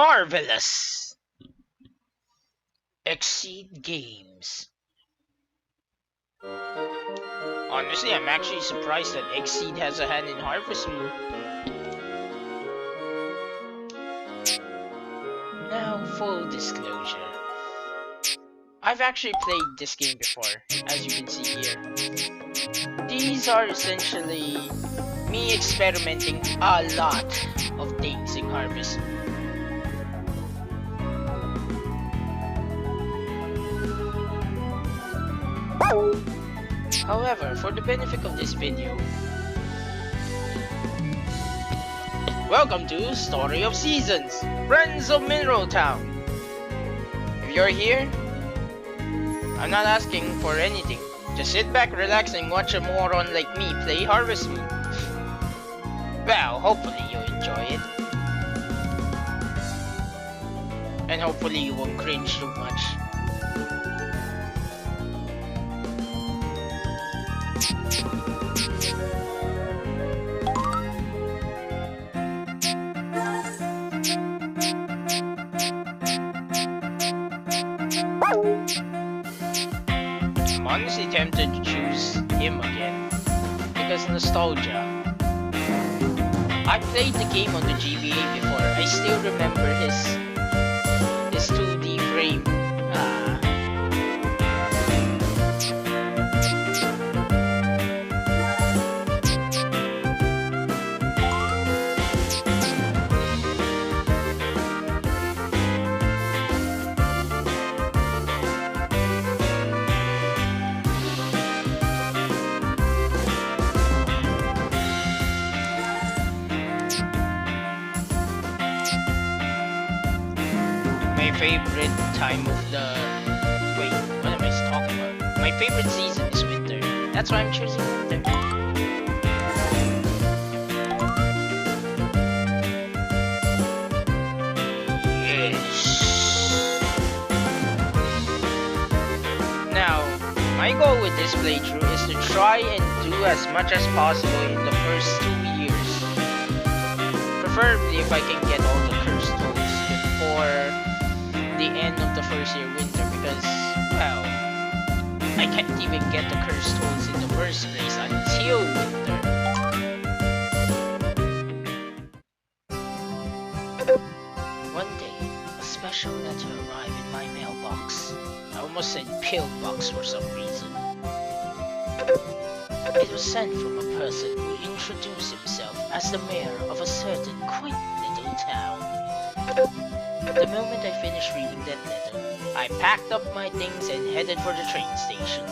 Marvelous! Exceed Games. Honestly, I'm actually surprised that Exceed has a hand in Harvest Moon. Now, full disclosure. I've actually played this game before, as you can see here. These are essentially me experimenting a lot of things in Harvest Moon. However, for the benefit of this video, welcome to Story of Seasons, Friends of Mineral Town. If you're here, I'm not asking for anything. Just sit back, relax, and watch a moron like me play Harvest Moon. Well, hopefully you'll enjoy it. And hopefully you won't cringe too much. I'm honestly tempted to choose him again because nostalgia. I played the game on the GBA before. I still remember his 2D frame. My favorite time of the... Wait, what am I talking about? My favorite season is winter. That's why I'm choosing winter. Yes. Now, my goal with this playthrough is to try and do as much as possible in the first 2 years. Preferably if I can get all the cursed tools before the end of the first year winter, because, well, I can't even get the cursed tools in the first place until winter. One day, a special letter arrived in my mailbox. I almost said pillbox for some reason. It was sent from a person who introduced himself as the mayor of a certain quaint little town. The moment I finished reading that letter, I packed up my things and headed for the train station.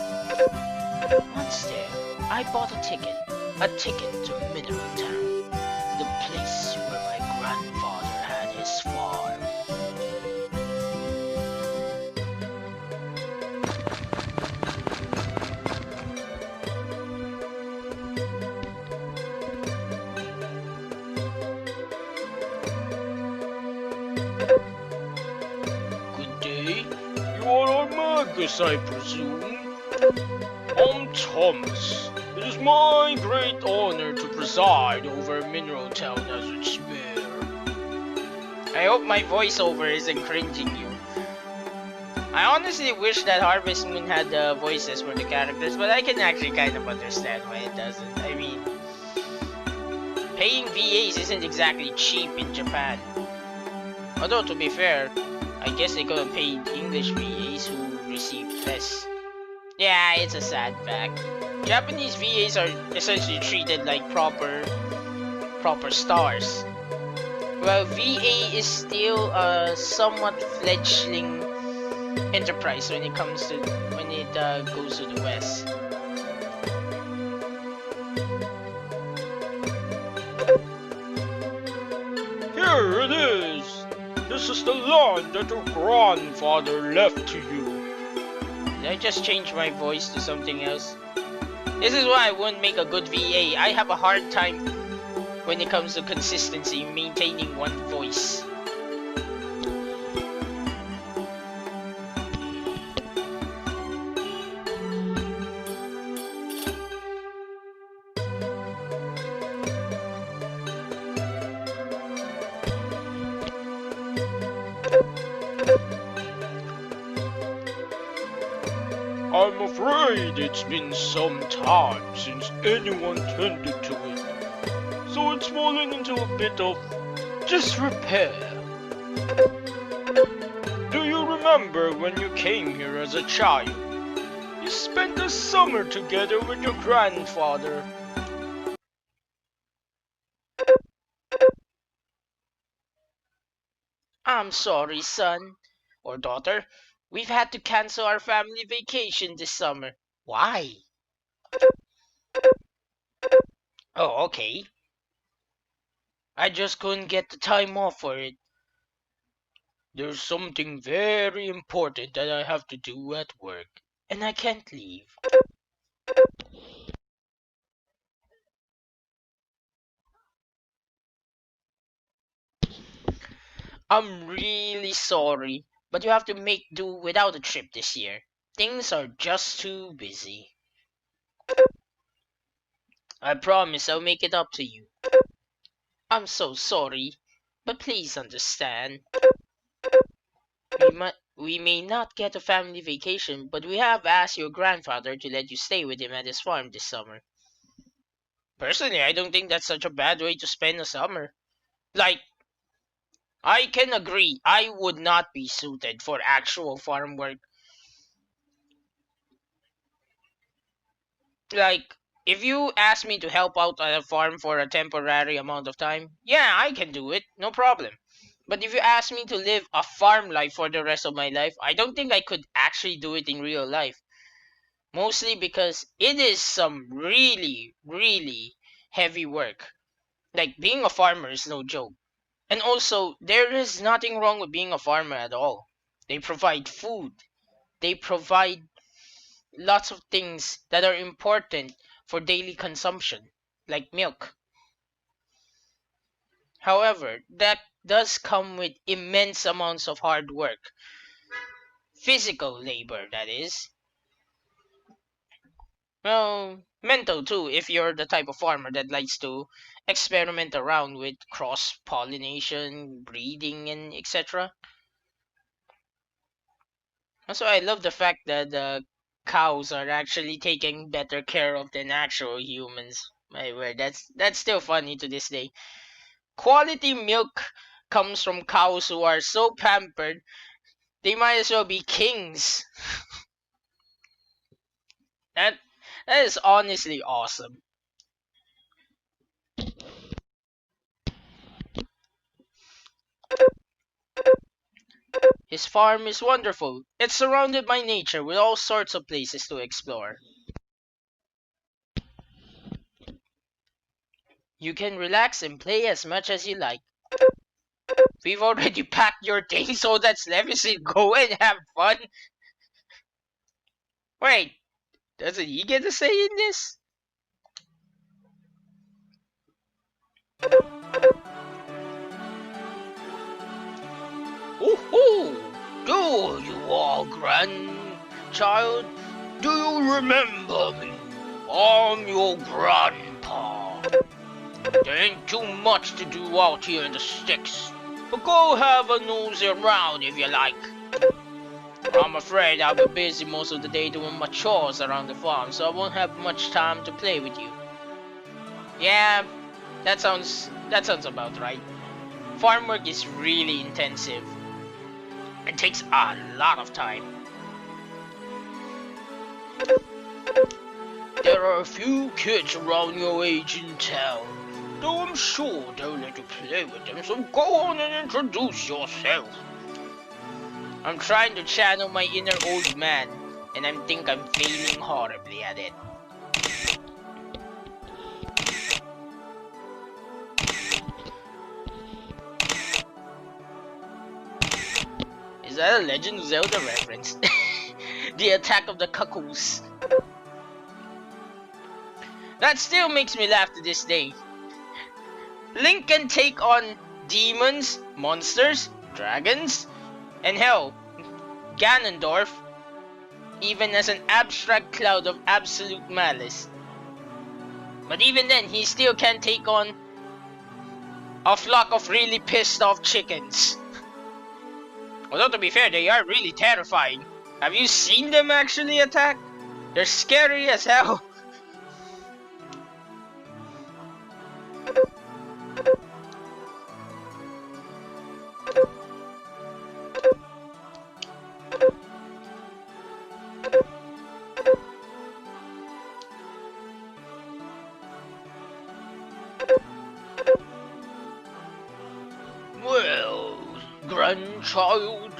Once there, I bought a ticket to Mineral Town, the place where my grandfather had his farm. I presume. I'm Thomas. It is my great honor to preside over Mineral Town as its mayor. I hope my voiceover isn't cringing you. I honestly wish that Harvest Moon had voices for the characters, but I can actually kind of understand why it doesn't. I mean, paying VAs isn't exactly cheap in Japan. Although, to be fair, I guess they could have paid English VAs who received less. Yeah, it's a sad fact. Japanese VAs are essentially treated like proper stars. Well, VA is still a somewhat fledgling enterprise when it goes to the West. Here it is. This is the land that your grandfather left to you. Did I just change my voice to something else? This is why I won't make a good VA. I have a hard time when it comes to consistency, maintaining one voice. I'm afraid it's been some time since anyone tended to it, so it's fallen into a bit of disrepair. Do you remember when you came here as a child? You spent the summer together with your grandfather. I'm sorry, son or daughter. We've had to cancel our family vacation this summer. Why? Oh, okay. I just couldn't get the time off for it. There's something very important that I have to do at work, And I can't leave. I'm really sorry, but you have to make do without a trip this year. Things are just too busy. I promise I'll make it up to you. I'm so sorry, but please understand. We may not get a family vacation, but we have asked your grandfather to let you stay with him at his farm this summer. Personally, I don't think that's such a bad way to spend a summer. Like, I can agree, I would not be suited for actual farm work. Like, if you ask me to help out at a farm for a temporary amount of time, yeah, I can do it, no problem. But if you ask me to live a farm life for the rest of my life, I don't think I could actually do it in real life. Mostly because it is some really, really heavy work. Like, being a farmer is no joke. And also, there is nothing wrong with being a farmer at all. They provide food. They provide lots of things that are important for daily consumption, like milk. However, that does come with immense amounts of hard work. Physical labor, that is. Well, mental too, if you're the type of farmer that likes to experiment around with cross-pollination, breeding, and etc. Also, I love the fact that the cows are actually taken better care of than actual humans. My word, that's still funny to this day. Quality milk comes from cows who are so pampered, they might as well be kings. That that is honestly awesome. His farm is wonderful. It's surrounded by nature with all sorts of places to explore. You can relax and play as much as you like. We've already packed your things, so that's left is to go and have fun. Wait, doesn't he get a say in this? Oh, do you all, grandchild? Do you remember me? I'm your grandpa. There ain't too much to do out here in the sticks, but go have a nosy around if you like. I'm afraid I'll be busy most of the day doing my chores around the farm, so I won't have much time to play with you. Yeah, that sounds about right. Farm work is really intensive. It takes a lot of time. There are a few kids around your age in town, though I'm sure they'll let you play with them, so go on and introduce yourself. I'm trying to channel my inner old man, and I think I'm failing horribly at it. Is that a Legend of Zelda reference? The attack of the cuckoos. That still makes me laugh to this day. Link can take on demons, monsters, dragons, and hell, Ganondorf, even as an abstract cloud of absolute malice. But even then, he still can't take on a flock of really pissed off chickens. Although to be fair, they are really terrifying. Have you seen them actually attack? They're scary as hell. Well, grandchild,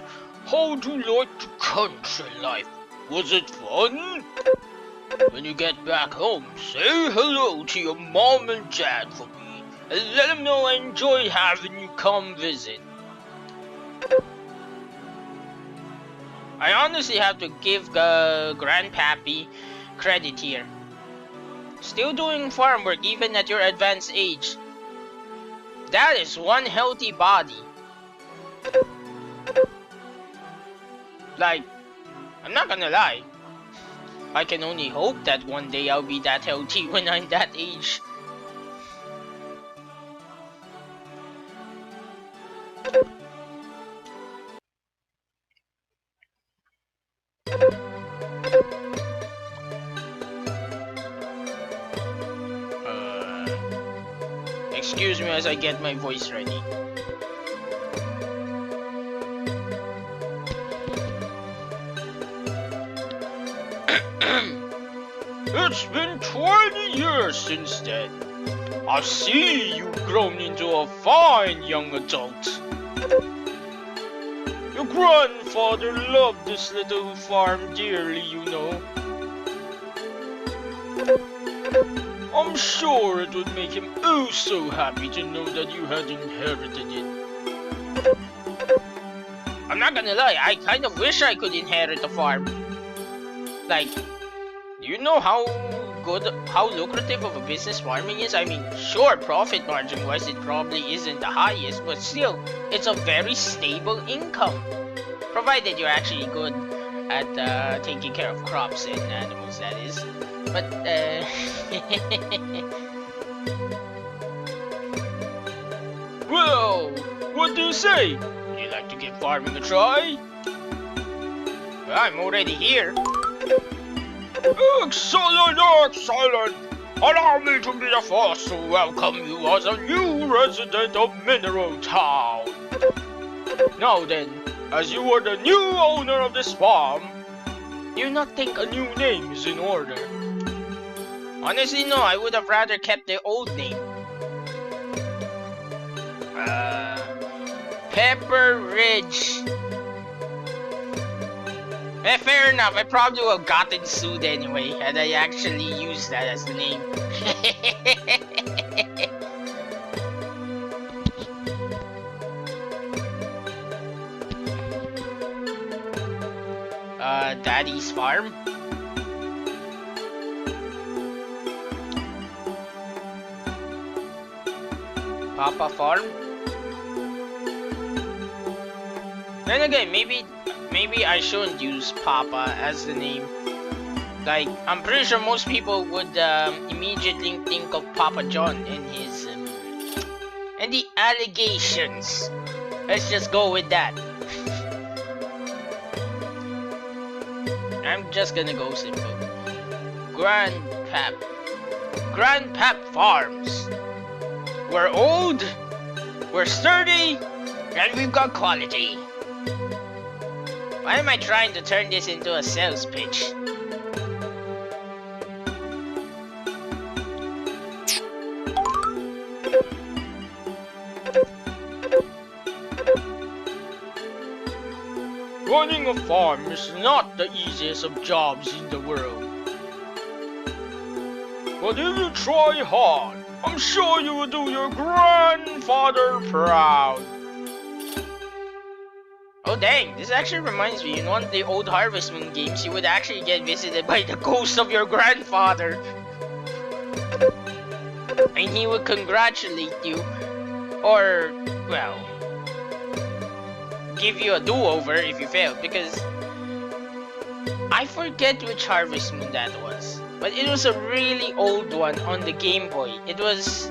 how do you like the country life? Was it fun? When you get back home, say hello to your mom and dad for me, and let them know I enjoyed having you come visit. I honestly have to give Grandpappy credit here. Still doing farm work even at your advanced age. That is one healthy body. Like, I'm not gonna lie. I can only hope that one day I'll be that healthy when I'm that age. Excuse me as I get my voice ready. It's been 20 years since then. I see you've grown into a fine young adult. Your grandfather loved this little farm dearly, you know. I'm sure it would make him oh so happy to know that you had inherited it. I'm not gonna lie, I kind of wish I could inherit a farm. Like, do you know how lucrative of a business farming is? I mean, sure, profit margin wise it probably isn't the highest, but still, it's a very stable income. Provided you're actually good at taking care of crops and animals, that is. But, Well, what do you say? Would you like to give farming a try? I'm already here. Excellent, excellent! Allow me to be the first to welcome you as a new resident of Mineral Town. Now then, as you are the new owner of this farm, do you not think a new name is in order? Honestly, no, I would have rather kept the old name. Pepper Ridge. Fair enough, I probably would have gotten sued anyway had I actually used that as the name. Daddy's farm? Papa farm? Then again, maybe I shouldn't use Papa as the name. Like, I'm pretty sure most people would immediately think of Papa John and his and the allegations. Let's just go with that. I'm just gonna go simple. Grandpap Farms. We're old, we're sturdy, and we've got quality. Why am I trying to turn this into a sales pitch? Running a farm is not the easiest of jobs in the world. But if you try hard, I'm sure you will do your grandfather proud. Oh dang, this actually reminds me, in one of the old Harvest Moon games, you would actually get visited by the ghost of your grandfather. And he would congratulate you, or, well, give you a do-over if you failed, because I forget which Harvest Moon that was. But it was a really old one on the Game Boy. It was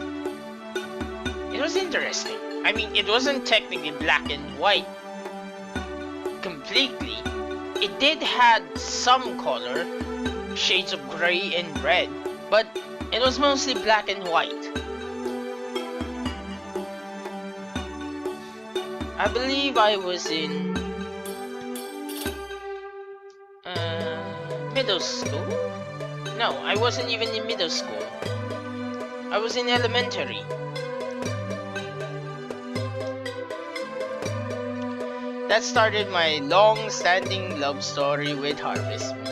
interesting. I mean, it wasn't technically black and white completely. It did had some color, shades of gray and red, but it was mostly black and white. I believe I was in middle school? No, I wasn't even in middle school. I was in elementary. That started my long-standing love story with Harvest Moon.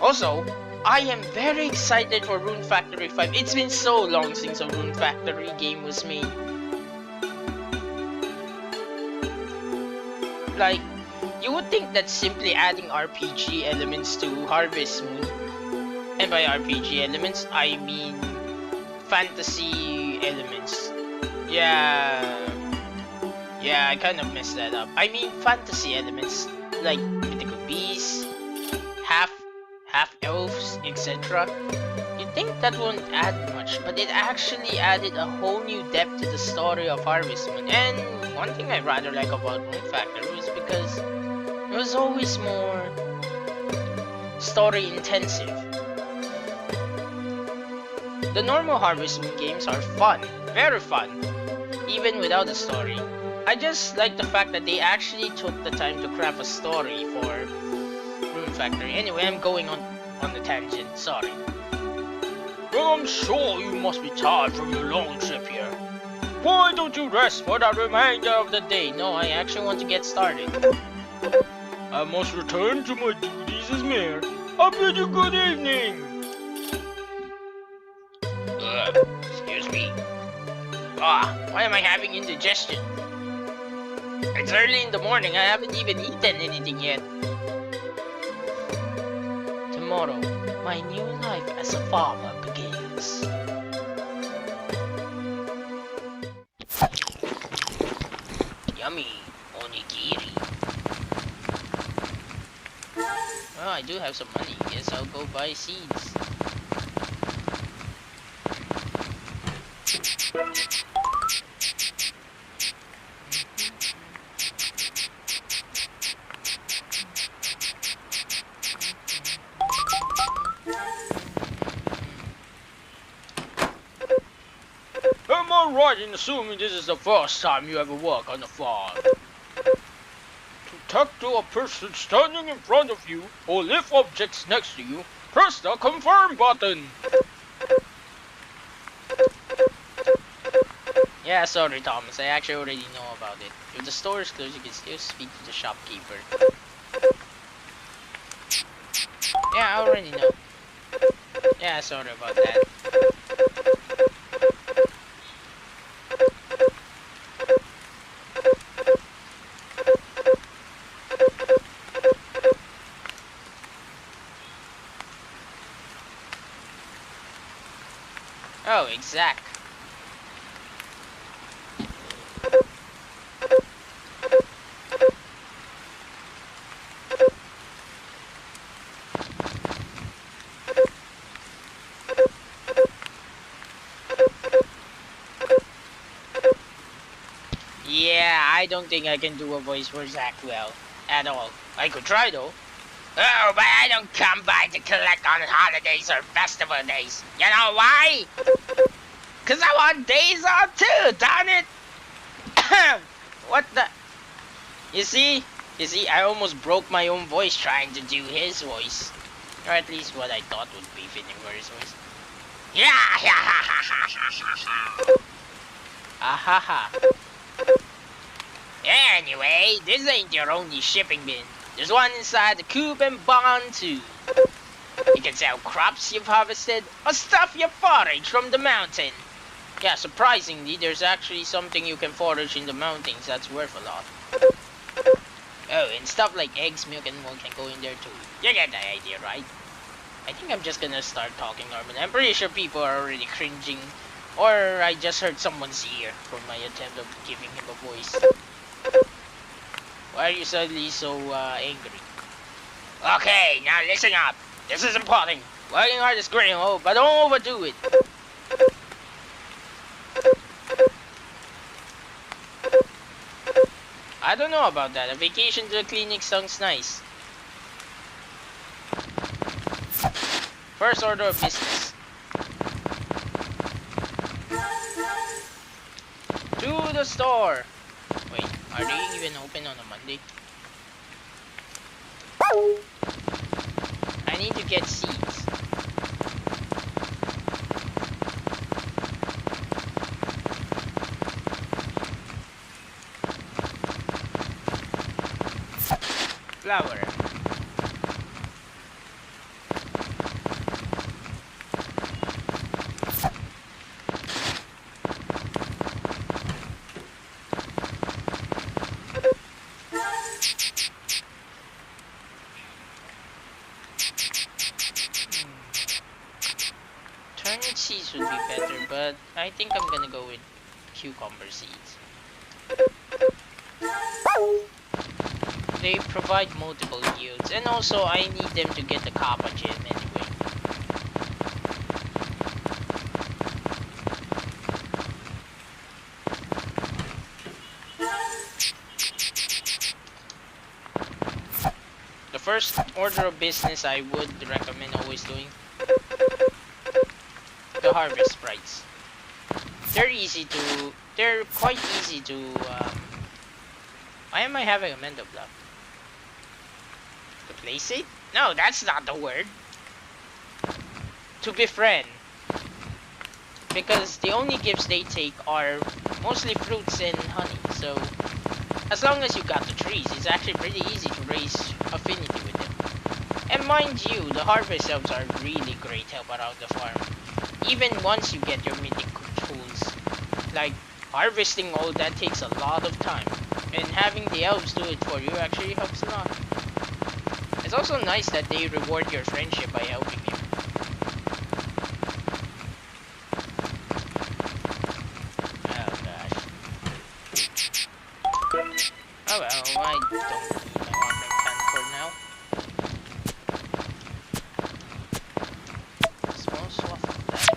Also, I am very excited for Rune Factory 5. It's been so long since a Rune Factory game was made. Like, you would think that simply adding RPG elements to Harvest Moon, and by RPG elements, I mean fantasy elements. Yeah, I kind of messed that up. I mean fantasy elements, like mythical beasts, half-elves, etc. You'd think that won't add much, but it actually added a whole new depth to the story of Harvest Moon. And one thing I rather like about Rune Factory was because it was always more story intensive. The normal Harvest Moon games are fun, very fun, even without a story. I just like the fact that they actually took the time to craft a story for Rune Factory. Anyway, I'm going on the tangent, sorry. Well, I'm sure you must be tired from your long trip here. Why don't you rest for the remainder of the day? No, I actually want to get started. I must return to my duties as mayor. I bid you good evening. Excuse me. Why am I having indigestion? It's early in the morning, I haven't even eaten anything yet. Tomorrow, my new life as a farmer begins. Yummy onigiri. Well, I do have some money. Guess I'll go buy seeds. Am I right in assuming this is the first time you ever work on a farm? To talk to a person standing in front of you or lift objects next to you, press the confirm button. Yeah, sorry Thomas, I actually already know about it. If the store is closed, you can still speak to the shopkeeper. Yeah, I already know. Yeah, sorry about that. Oh, exact. Yeah, I don't think I can do a voice for Zach well. At all. I could try though. Oh, but I don't come by to collect on holidays or festival days. You know why? Cause I want days off too, darn it! What the? You see, I almost broke my own voice trying to do his voice. Or at least what I thought would be fitting for his voice. Yeah, Ahaha. Anyway, this ain't your only shipping bin. There's one inside the coop and barn too. You can sell crops you've harvested or stuff you forage from the mountain. Yeah, surprisingly, there's actually something you can forage in the mountains that's worth a lot. Oh, and stuff like eggs, milk, and wool can go in there too. You get the idea, right? I think I'm just gonna start talking normally. I'm pretty sure people are already cringing. Or I just heard someone's ear from my attempt of giving him a voice. Why are you suddenly so angry? Okay, now listen up. This is important. Working hard is great, but don't overdo it. I don't know about that. A vacation to the clinic sounds nice. First order of business. To the store. Wait, are they even open on a Monday? I need to get seeds. Flour. Turnip seeds would be better, but I think I'm gonna go with cucumber seeds. They provide multiple yields, and also I need them to get the Kappa gem anyway. The first order of business I would recommend always doing, the harvest sprites. They're quite easy to, why am I having a mental block? To place it? No, that's not the word. To befriend. Because the only gifts they take are mostly fruits and honey, so as long as you got the trees, it's actually pretty easy to raise affinity with them. And mind you, the harvest elves are really great help around the farm. Even once you get your mythic tools, like harvesting all that takes a lot of time, and having the elves do it for you actually helps a lot. It's also nice that they reward your friendship by helping you. Oh gosh. Oh well, I don't need my watering can for now. Small swath of that.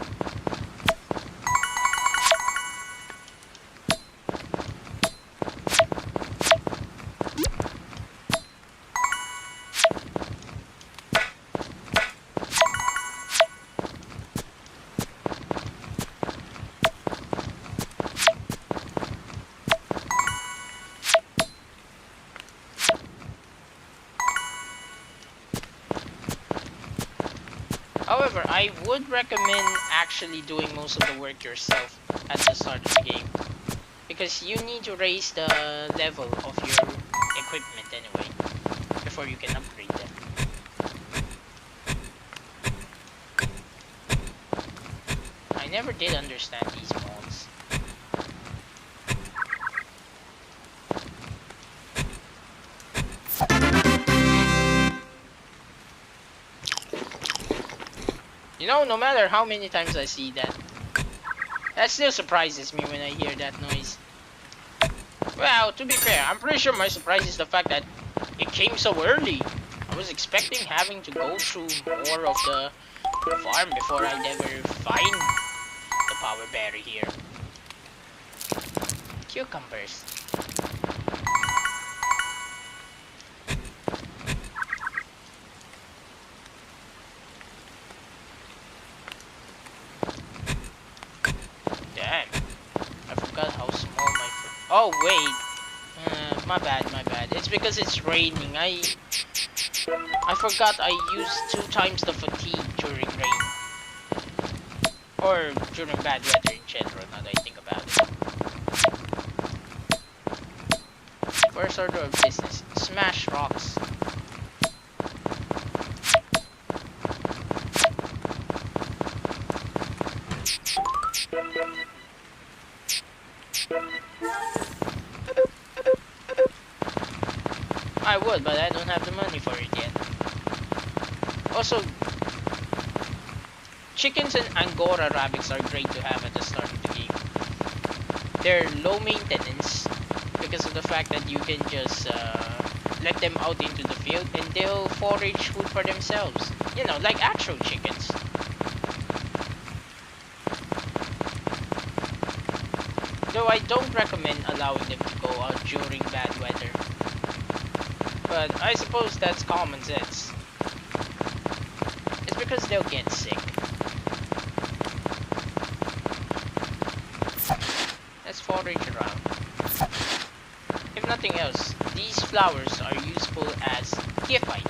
However, I would recommend actually doing most of the work yourself at the start of the game, because you need to raise the level of your equipment anyway before you can upgrade them. I never did understand these mods. You know, no matter how many times I see that, that still surprises me when I hear that noise. Well, to be fair, I'm pretty sure my surprise is the fact that it came so early. I was expecting having to go through more of the farm before I'd ever find the power berry here. Cucumbers. Damn, I forgot how small my oh wait, my bad. It's because it's raining. I forgot I used 2 times the fatigue during rain. Or during bad weather in general, now that I think about it. First order of business, smash rocks. I would, but I don't have the money for it yet. Also, chickens and Angora rabbits are great to have at the start of the game. They're low maintenance because of the fact that you can just let them out into the field and they'll forage food for themselves. You know, like actual chickens. Though I don't recommend allowing them to go out during bad weather. But I suppose that's common sense. It's because they'll get sick. Let's forage around. If nothing else, these flowers are useful as gift items.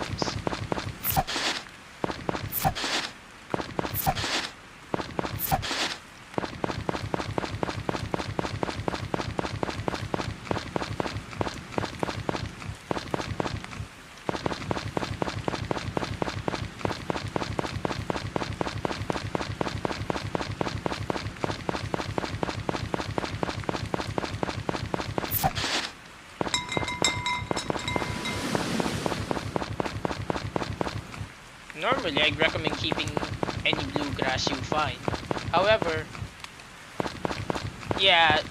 Normally, I'd recommend keeping any bluegrass you find. However, yeah,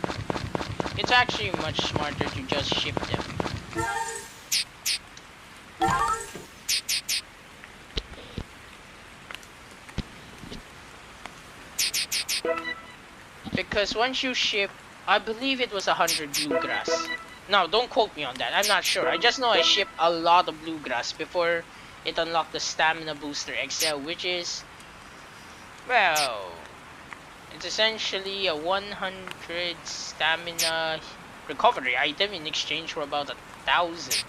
it's actually much smarter to just ship them. Because once you ship, I believe it was 100 bluegrass. Now, don't quote me on that. I'm not sure. I just know I shipped a lot of bluegrass before it unlocked the Stamina Booster XL, which is, well, it's essentially a 100 stamina recovery item in exchange for about 1,000.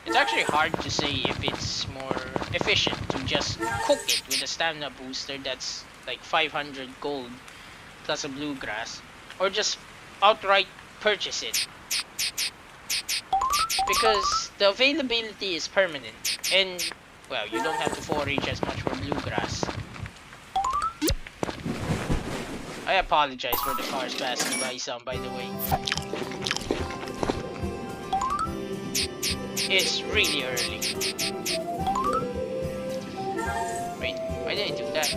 It's actually hard to say if it's more efficient to just cook it with a stamina booster that's like 500 gold plus a bluegrass, or just outright purchase it. Because the availability is permanent, and well, you don't have to forage as much for bluegrass. I apologize for the cars passing by some, by the way. It's really early. Wait, why did I do that?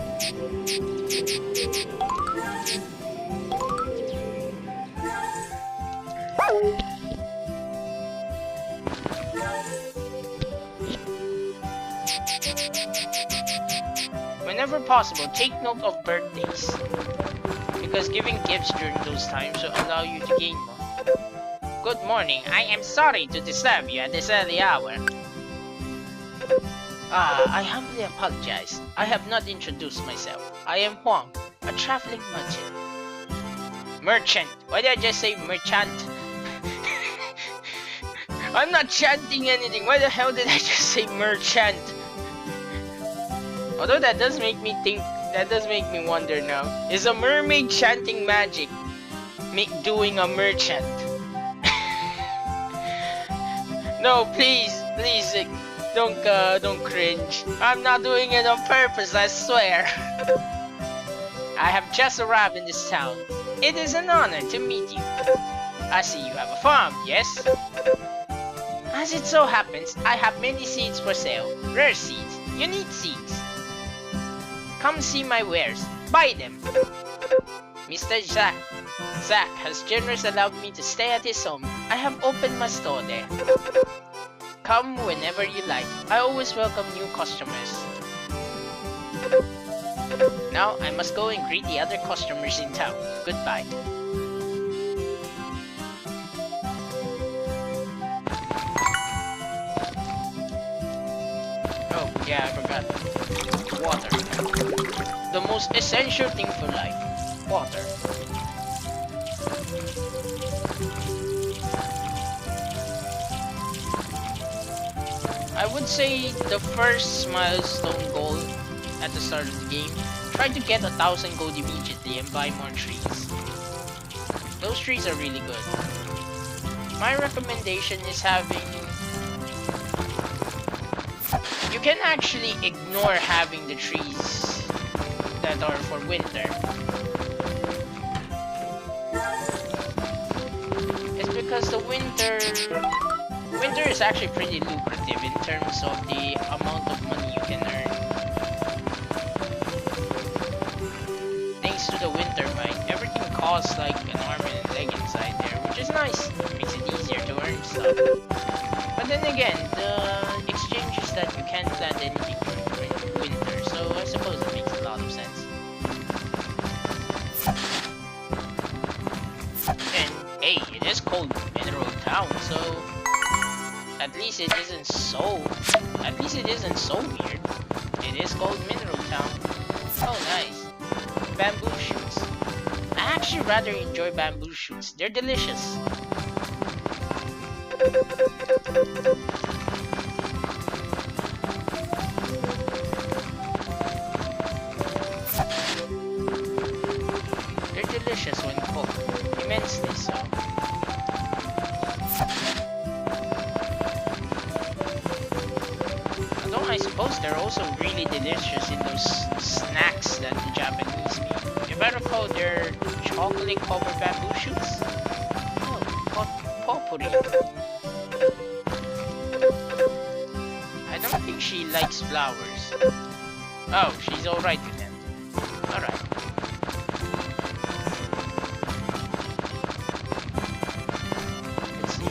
Whenever possible, take note of birthdays, because giving gifts during those times will allow you to gain more. Good morning, I am sorry to disturb you at this early hour. I humbly apologize. I have not introduced myself. I am Huang, a traveling merchant. Merchant? Why did I just say merchant? I'm not chanting anything. Why the hell did I just say merchant? Although that does make me think, that does make me wonder now. Is a mermaid chanting magic doing a merchant? No, please, don't cringe. I'm not doing it on purpose, I swear. I have just arrived in this town. It is an honor to meet you. I see you have a farm, yes? As it so happens, I have many seeds for sale. Rare seeds, unique seeds. Come see my wares. Buy them. Mr. Zack has generously allowed me to stay at his home. I have opened my store there. Come whenever you like. I always welcome new customers. Now I must go and greet the other customers in town. Goodbye. Oh, yeah, I forgot. Water. The most essential thing for life. Water. I would say the first milestone goal at the start of the game, try to get 1,000 gold immediately and buy more trees. Those trees are really good. My recommendation is having... You can actually ignore having the trees that are for winter. It's because the winter is actually pretty lucrative in terms of the amount of money you can earn. Thanks to the winter mine, everything costs like an arm and a leg inside there, which is nice. Makes it easier to earn stuff. But then again, the exchange is that you can't plant anything during winter, so I suppose it makes a lot of sense. And hey, it is cold mineral town, so at least it isn't so. At least it isn't so weird. It is called Mineral Town. Oh, nice. Bamboo shoots. I actually rather enjoy bamboo shoots. They're delicious. They're delicious when cooked. Immensely so. Although I suppose they're also really delicious in those snacks that the Japanese make. If I recall, they're chocolate-covered bamboo shoots. Oh, potpourri. I don't think she likes flowers. Oh, she's alright with them. Alright. Let's see.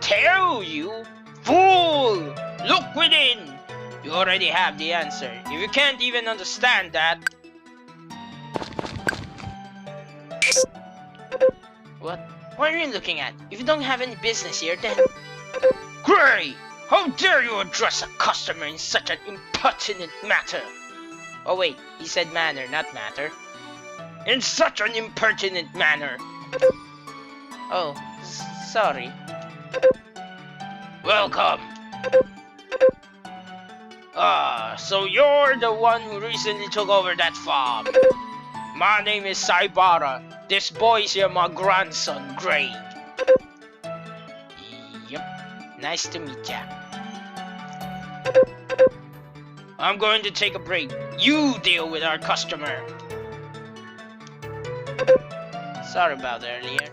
Tell you, fool! Look within! You already have the answer. If you can't even understand that... What? What are you looking at? If you don't have any business here, then... Gray! How dare you address a customer in such an impertinent matter? Oh wait, he said manner, not matter. In such an impertinent manner. Oh, sorry. Welcome. So you're the one who recently took over that farm. My name is Saibara. This boy is here, my grandson, Gray. Yep. Nice to meet ya. I'm going to take a break. You deal with our customer. Sorry about earlier.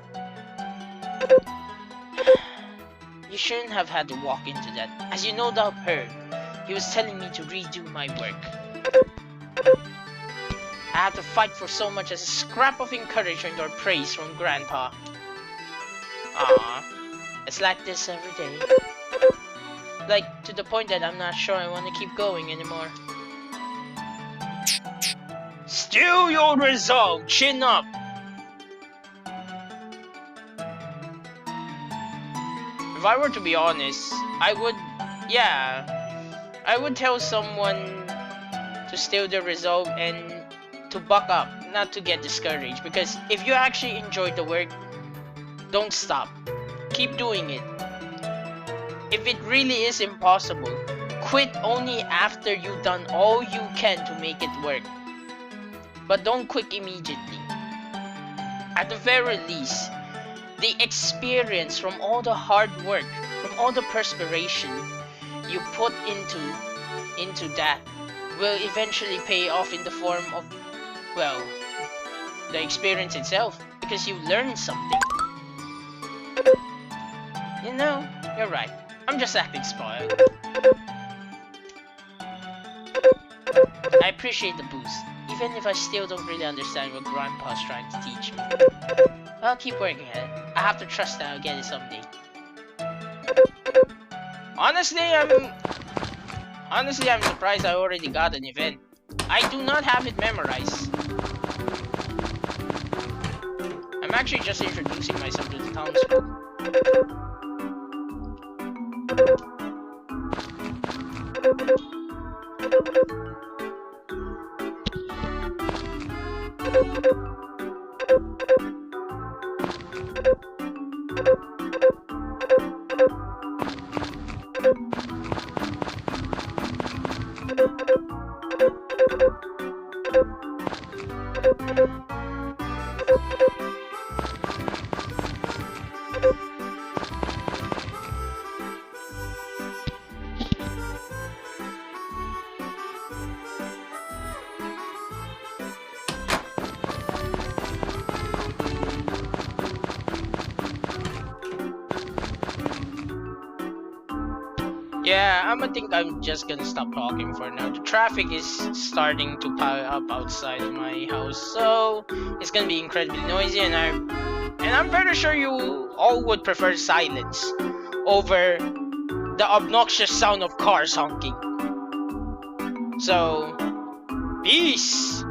You shouldn't have had to walk into that. As you no doubt heard, he was telling me to redo my work. I had to fight for so much as a scrap of encouragement or praise from Grandpa. It's like this every day. Like, to the point that I'm not sure I want to keep going anymore. Still your resolve, chin up! If I were to be honest, I would tell someone to still their resolve and to buck up, not to get discouraged. Because if you actually enjoy the work, don't stop. Keep doing it. If it really is impossible, quit only after you've done all you can to make it work. But don't quit immediately. At the very least, the experience from all the hard work, from all the perspiration you put into that will eventually pay off in the form of, well, the experience itself, because you learned something. You know, you're right. I'm just acting spoiled. I appreciate the boost, even if I still don't really understand what Grandpa's trying to teach me. I'll keep working at it. I have to trust that I'll get it someday. Honestly, I'm surprised I already got an event. I do not have it memorized. I'm actually just introducing myself to the townspeople. I think I'm just gonna stop talking for now. The traffic is starting to pile up outside of my house, so it's gonna be incredibly noisy, and I'm very sure you all would prefer silence over the obnoxious sound of cars honking. So, peace!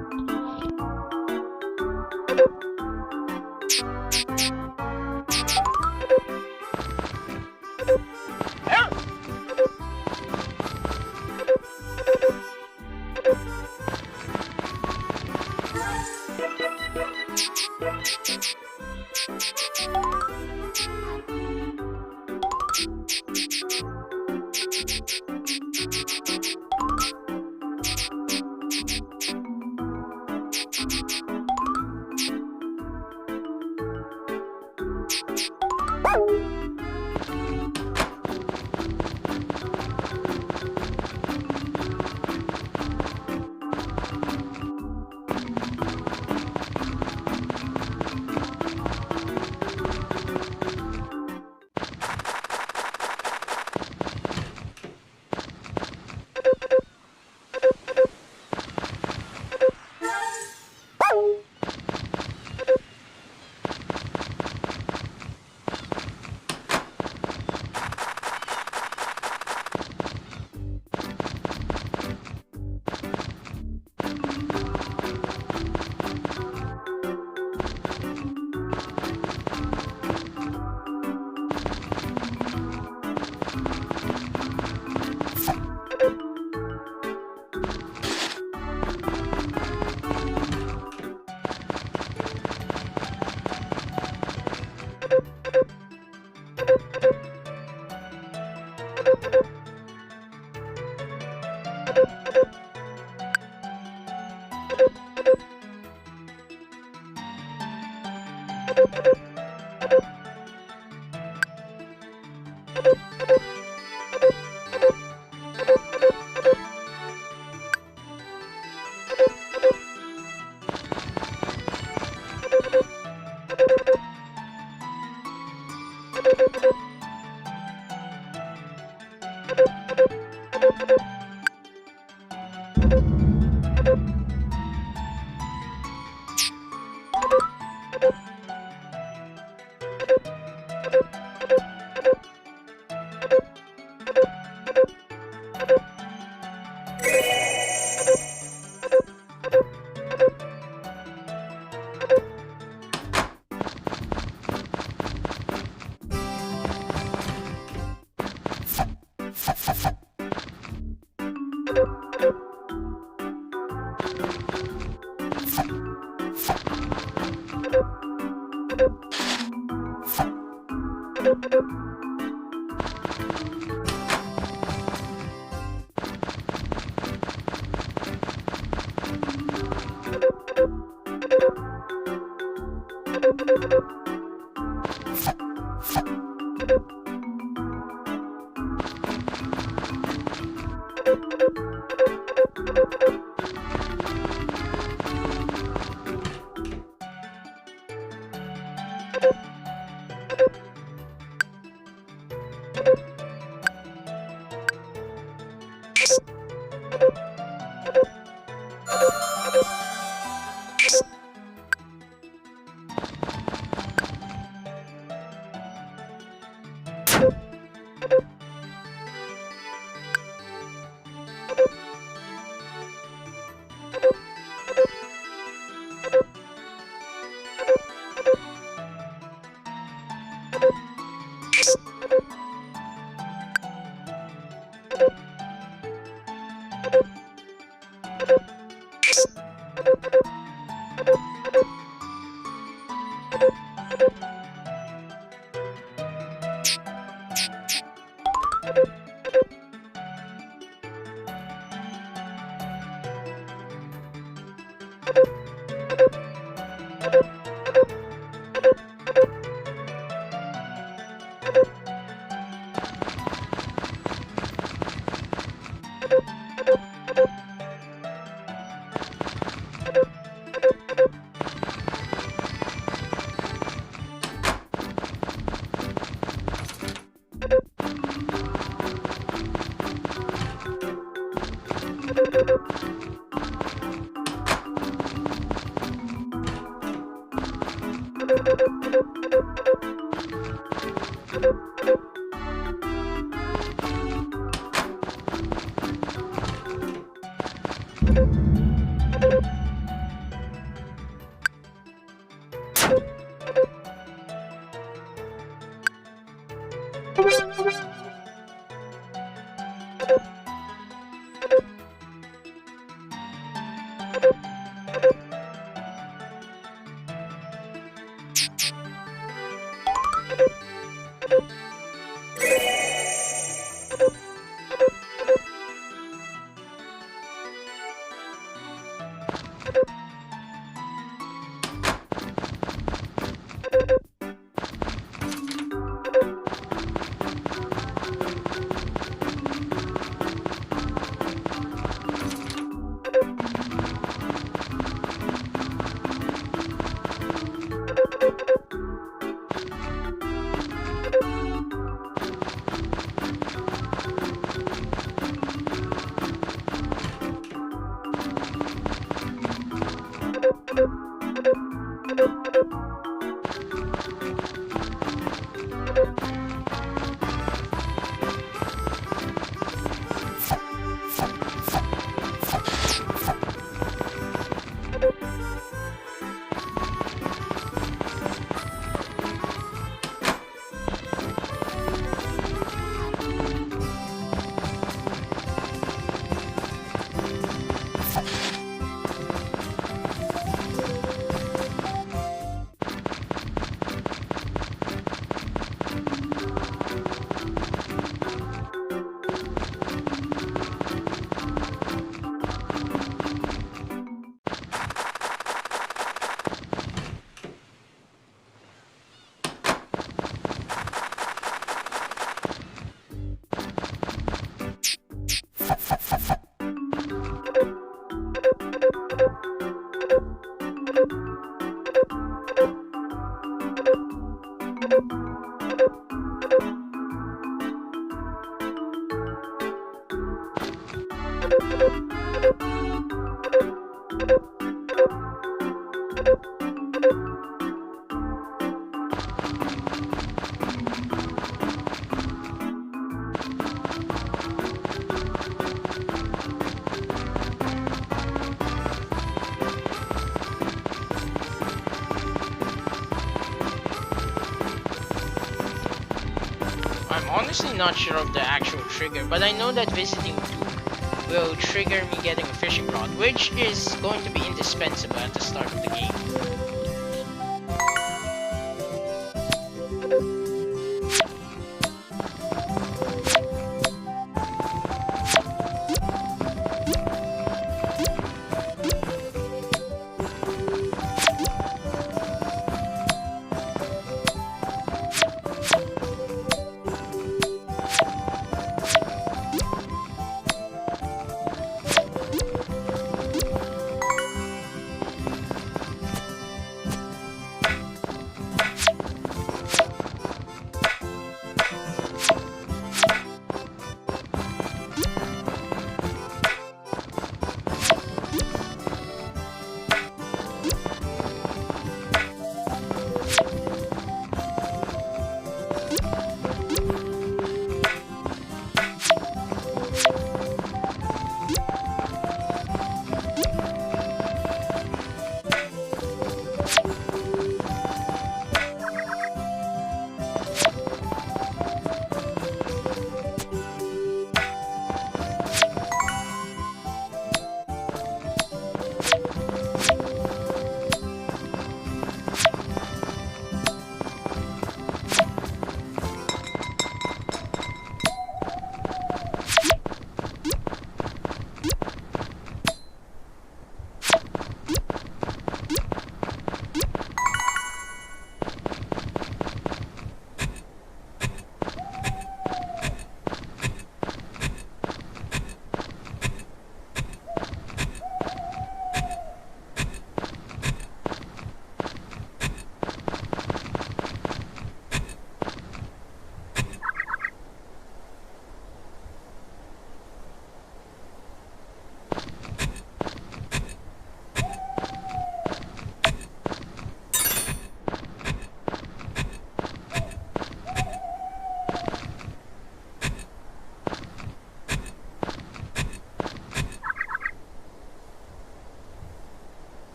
I'm honestly not sure of the actual trigger, but I know that visiting Duke will trigger me getting a fishing rod, which is going to be indispensable at the start of the game.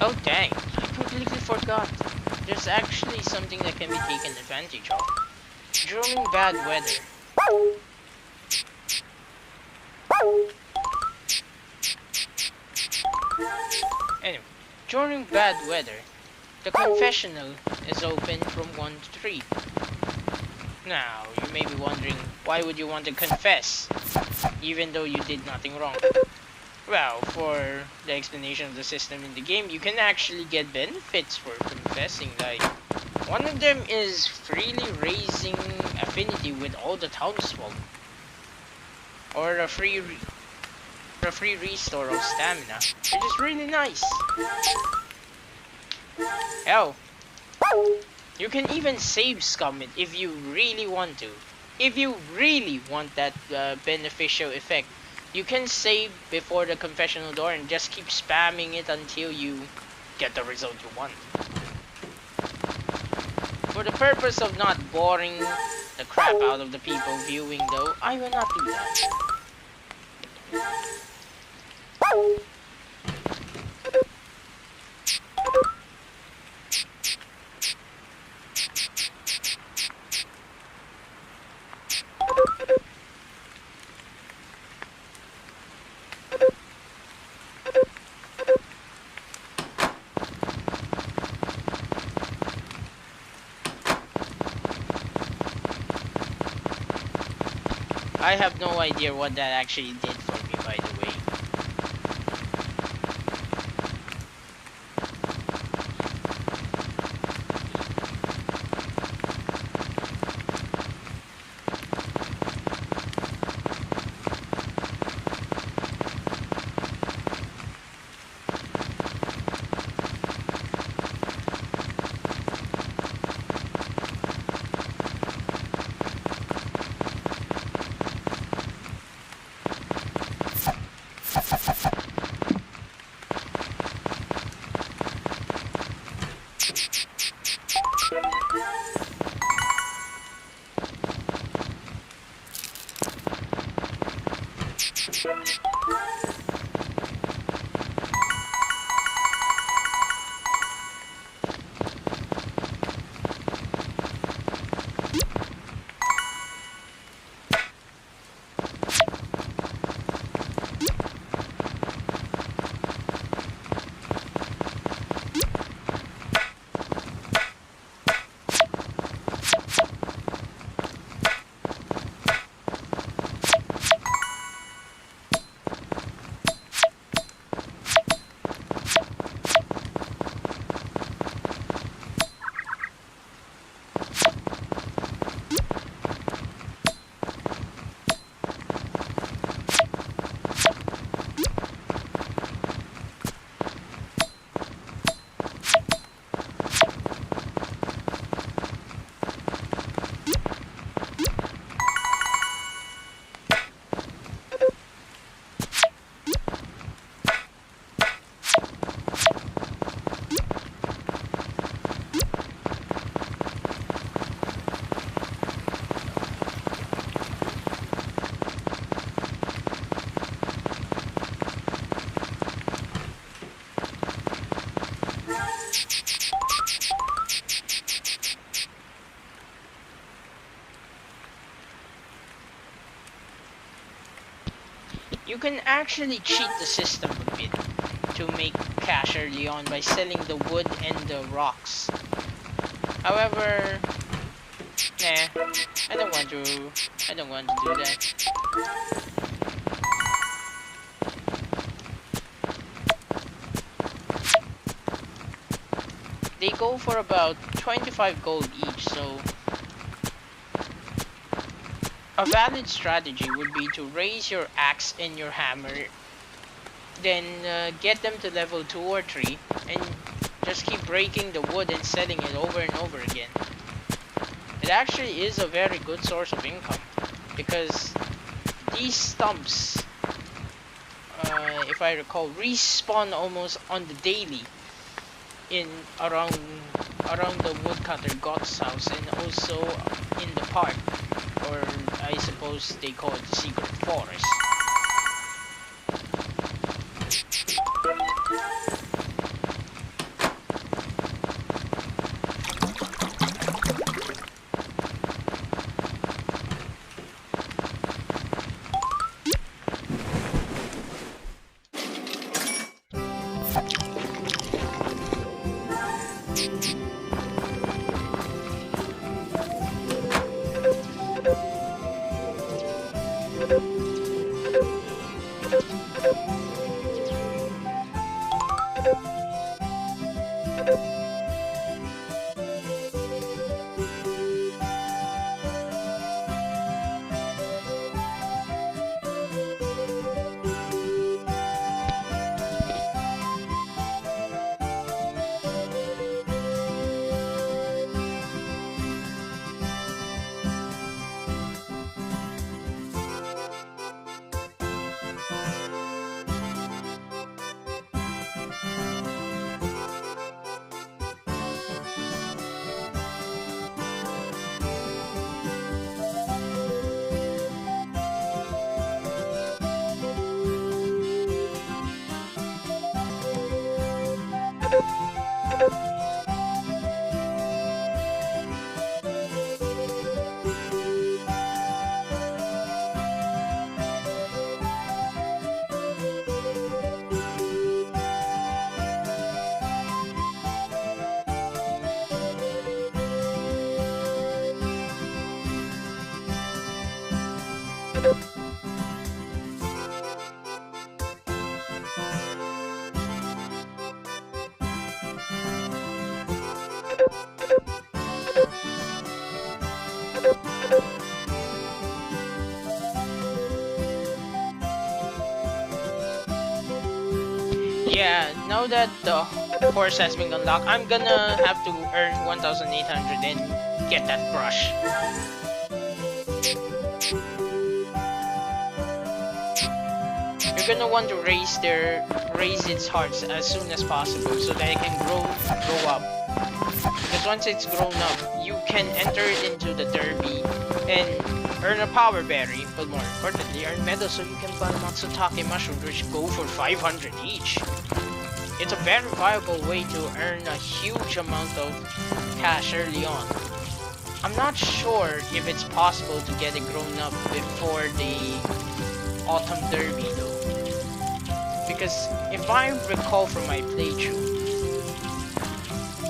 Oh dang, I completely forgot. There's actually something that can be taken advantage of. During bad weather. Anyway, during bad weather, the confessional is open from 1 to 3. Now, you may be wondering, why would you want to confess, even though you did nothing wrong? Well, for the explanation of the system in the game, you can actually get benefits for confessing. Like, one of them is freely raising affinity with all the townsfolk, or a free restore of stamina, which is really nice. Hell, you can even save scum it if you really want to. If you really want that beneficial effect, you can save before the confessional door and just keep spamming it until you get the result you want. For the purpose of not boring the crap out of the people viewing though, I will not do that. I have no idea what that actually did for me, by the way. You can actually cheat the system a bit to make cash early on by selling the wood and the rocks. However, nah, I don't want to do that. They go for about 25 gold each, so a valid strategy would be to raise your axe and your hammer, then get them to level 2 or 3, and just keep breaking the wood and selling it over and over again. It actually is a very good source of income, because these stumps, if I recall, respawn almost on the daily in around the woodcutter God's house, and also in the park, or I suppose they call it the secret forest. Yeah, now that the horse has been unlocked, I'm gonna have to earn 1,800 and get that brush. you're gonna want to raise its hearts as soon as possible so that it can grow up. Because once it's grown up, you can enter it into the derby and earn a power berry, but more importantly, earn medals so you can buy matsutake mushrooms, which go for 500 each. It's a very viable way to earn a huge amount of cash early on. I'm not sure if it's possible to get it grown up before the Autumn Derby though. Because if I recall from my playthrough,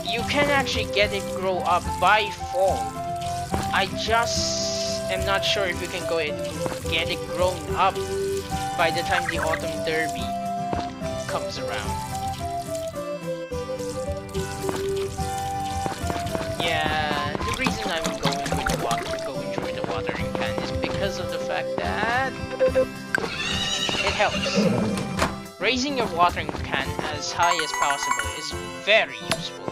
you can actually get it grow up by fall. I just am not sure if you can go and get it grown up by the time the Autumn Derby comes around. Yeah, the reason I'm going through the watering can is because of the fact that it helps. Raising your watering can as high as possible is very useful.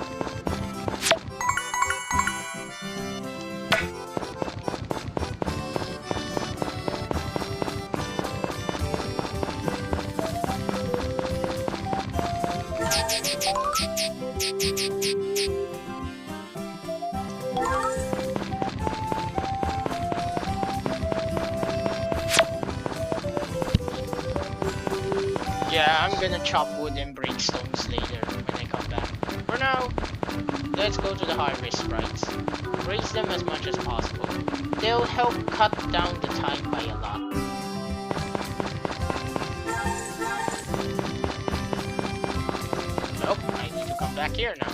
Yeah, I'm gonna chop wood and break stones later when I come back. For now, let's go to the high-risk sprites. Raise them as much as possible. They'll help cut down the time by a lot. Nope, I need to come back here now.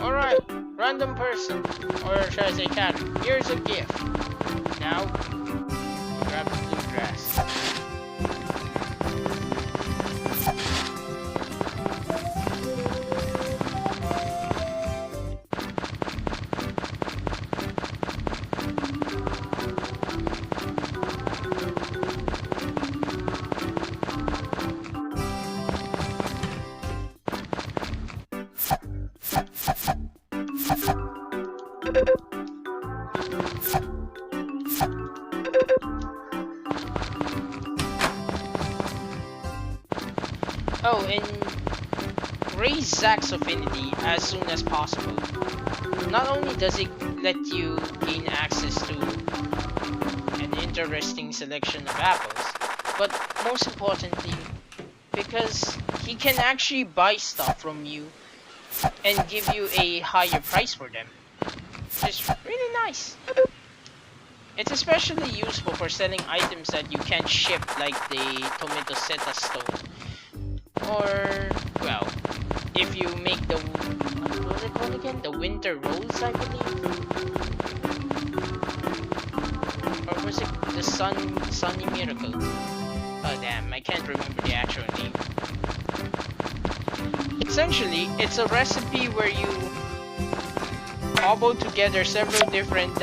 Alright, random person, or should I say cat, here's a gift. Now, grab the bluegrass. Oh, and raise Zack's affinity as soon as possible. Not only does it let you gain access to an interesting selection of apples, but most importantly, because he can actually buy stuff from you and give you a higher price for them. It's really nice. It's especially useful for selling items that you can't ship, like the Tomato Seta Stone. Or, well, if you make the, what was it called again? The Winter Rose, I believe? Or was it the Sunny Miracle? Oh damn, I can't remember the actual name. Essentially, it's a recipe where you cobble together several different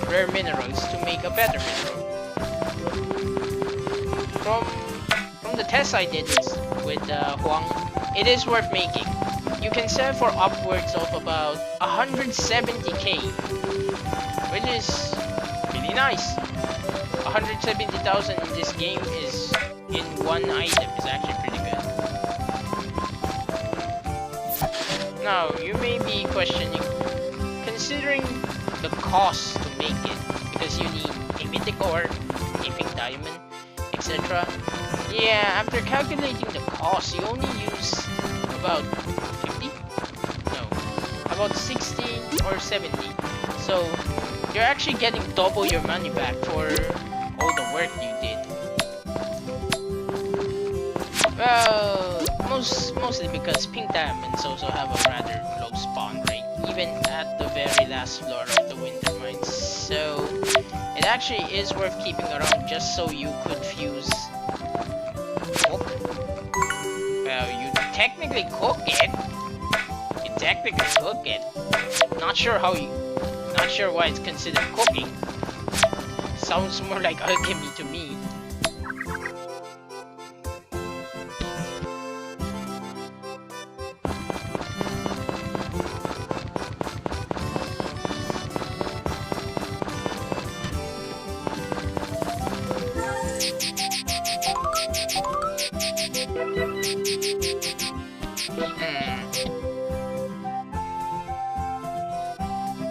rare minerals to make a better mineral. From the test I did with Huang, it is worth making. You can sell for upwards of about 170k, which is really nice. 170,000 in this game is in one item is actually pretty good. Now, you may be questioning, considering the cost to make it, because you need a mythic ore, a pink diamond, etc. Yeah, after calculating the cost, you only use about 50? No, about 60 or 70. So, you're actually getting double your money back for all the work you did. Well, mostly because pink diamonds also have a rather low spawn rate, even at the very last floor of the winter mines. So, it actually is worth keeping around just so you could fuse cook. Well, you technically cook it. You technically cook it. Not sure why it's considered cooking. Sounds more like alchemy to me.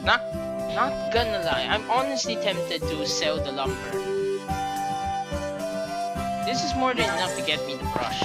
Not, not gonna lie, I'm honestly tempted to sell the lumber. This is more than enough to get me the brush.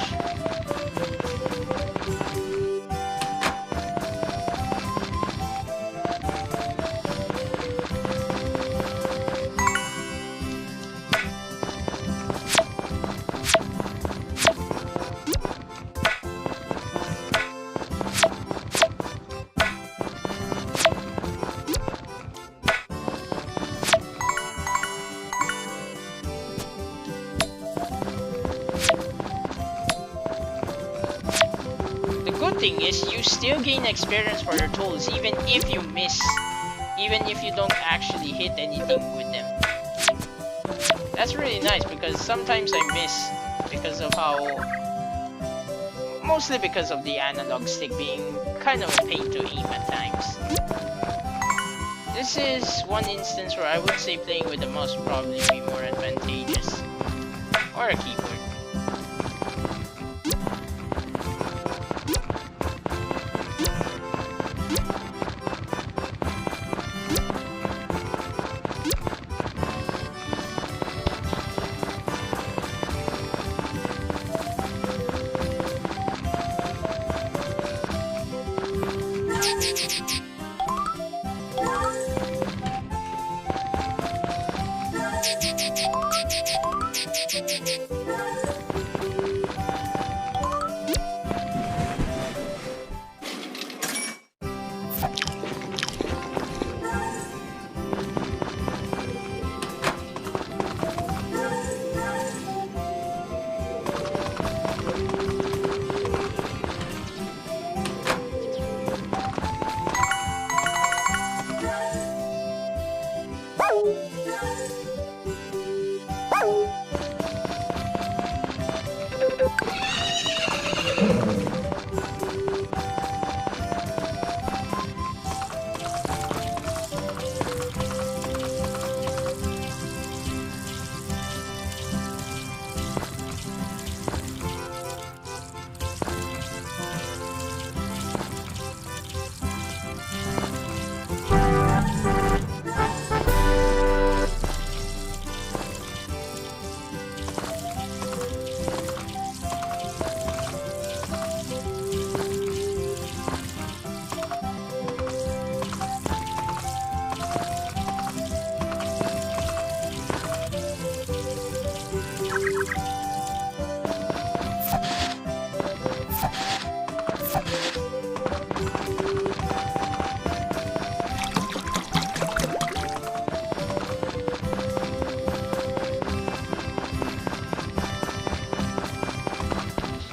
Thing is, you still gain experience for your tools even if you miss, even if you don't actually hit anything with them. That's really nice because sometimes I miss because of how, mostly because of the analog stick being kind of a pain to aim at times. This is one instance where I would say playing with the mouse would probably be more advantageous, or a keyboard.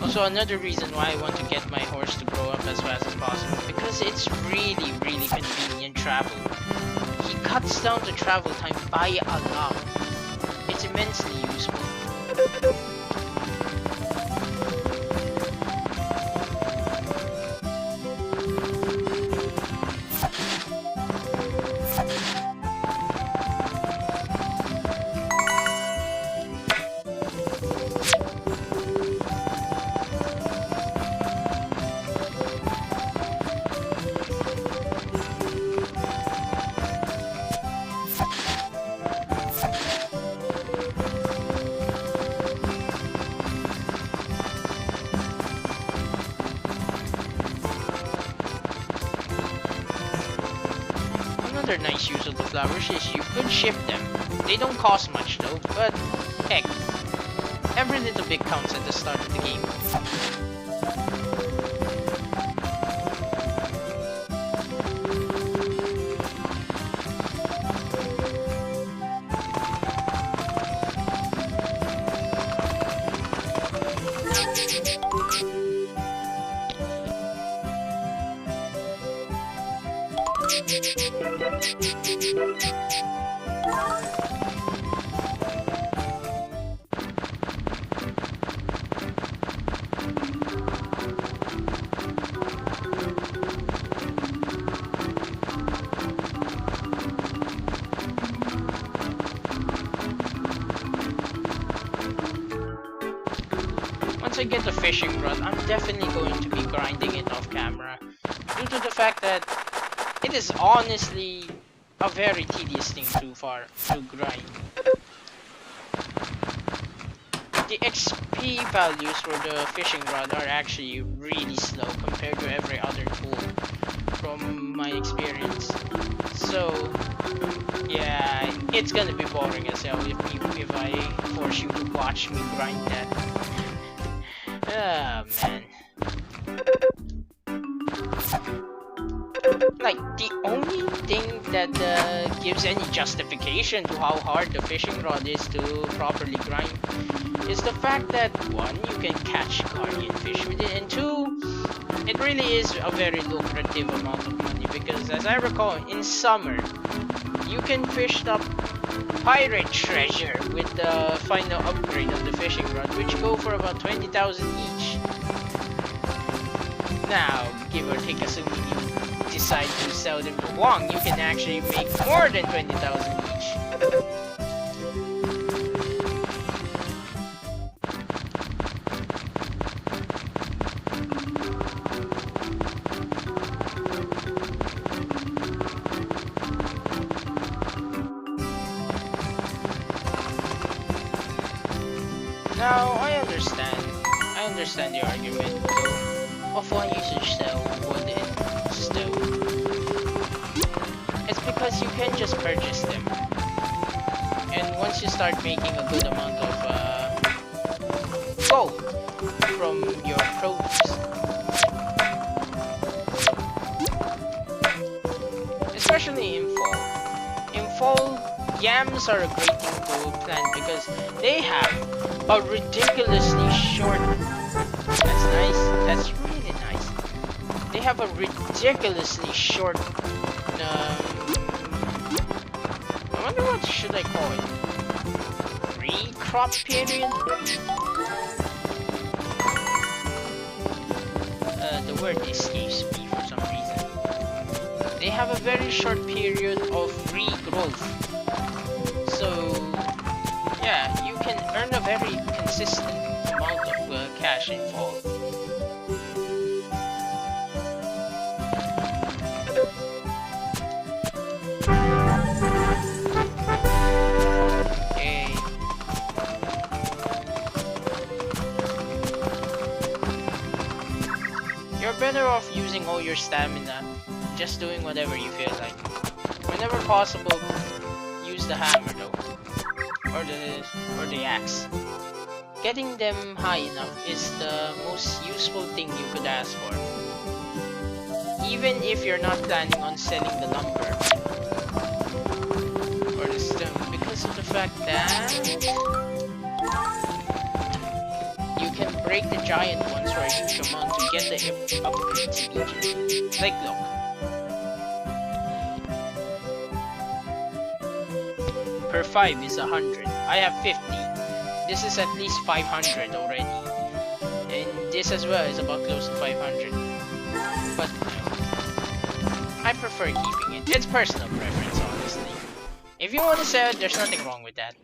Also, another reason why I want to get my horse to grow up as fast as possible, because it's really convenient travel. He cuts down the travel time by a lot. It's immensely useful. Another nice use of the flowers is you could ship them. They don't cost much though, but heck, every little bit counts at the start of the game. Once I get the fishing rod, I'm definitely going to be grinding it off camera, due to the fact that it is honestly a very tedious thing to grind. The XP values for the fishing rod are actually really slow compared to every other tool from my experience. So yeah, it's gonna be boring as hell if I force you to watch me grind that. Ah man. Like, the only thing that gives any justification to how hard the fishing rod is to properly grind is the fact that, one, you can catch guardian fish with it, and two, it really is a very lucrative amount of money, because as I recall, in summer, you can fish the pirate treasure with the final upgrade of the fishing rod, which go for about 20,000 each. Now, give or take, assuming you decide to sell them to Wong, you can actually make more than 20,000 each. Now, I understand the argument of why you should sell wood and stone. It's because you can just purchase them, and once you start making a good amount of gold from your produce, especially in fall. In fall, yams are a great thing to plant because they have a ridiculously short. That's nice. That's really nice. They have a ridiculously short. I wonder what should I call it? Pre-crop period. The word escapes me for some reason. They have a very short period of regrowth. So yeah, you can earn a very consistent amount of cash in fall. Okay. You're better off using all your stamina, just doing whatever you feel like. Whenever possible, use the hammer though. Or the axe. Getting them high enough is the most useful thing you could ask for. Even if you're not planning on selling the lumber or the stone, because of the fact that you can break the giant ones for a huge amount to get the upgrades immediately. Like, look. Per 5 is 100. I have 50. This is at least 500 already. And this as well is about close to 500. But no. I prefer keeping it. It's personal preference, honestly. If you want to sell it, there's nothing wrong with that.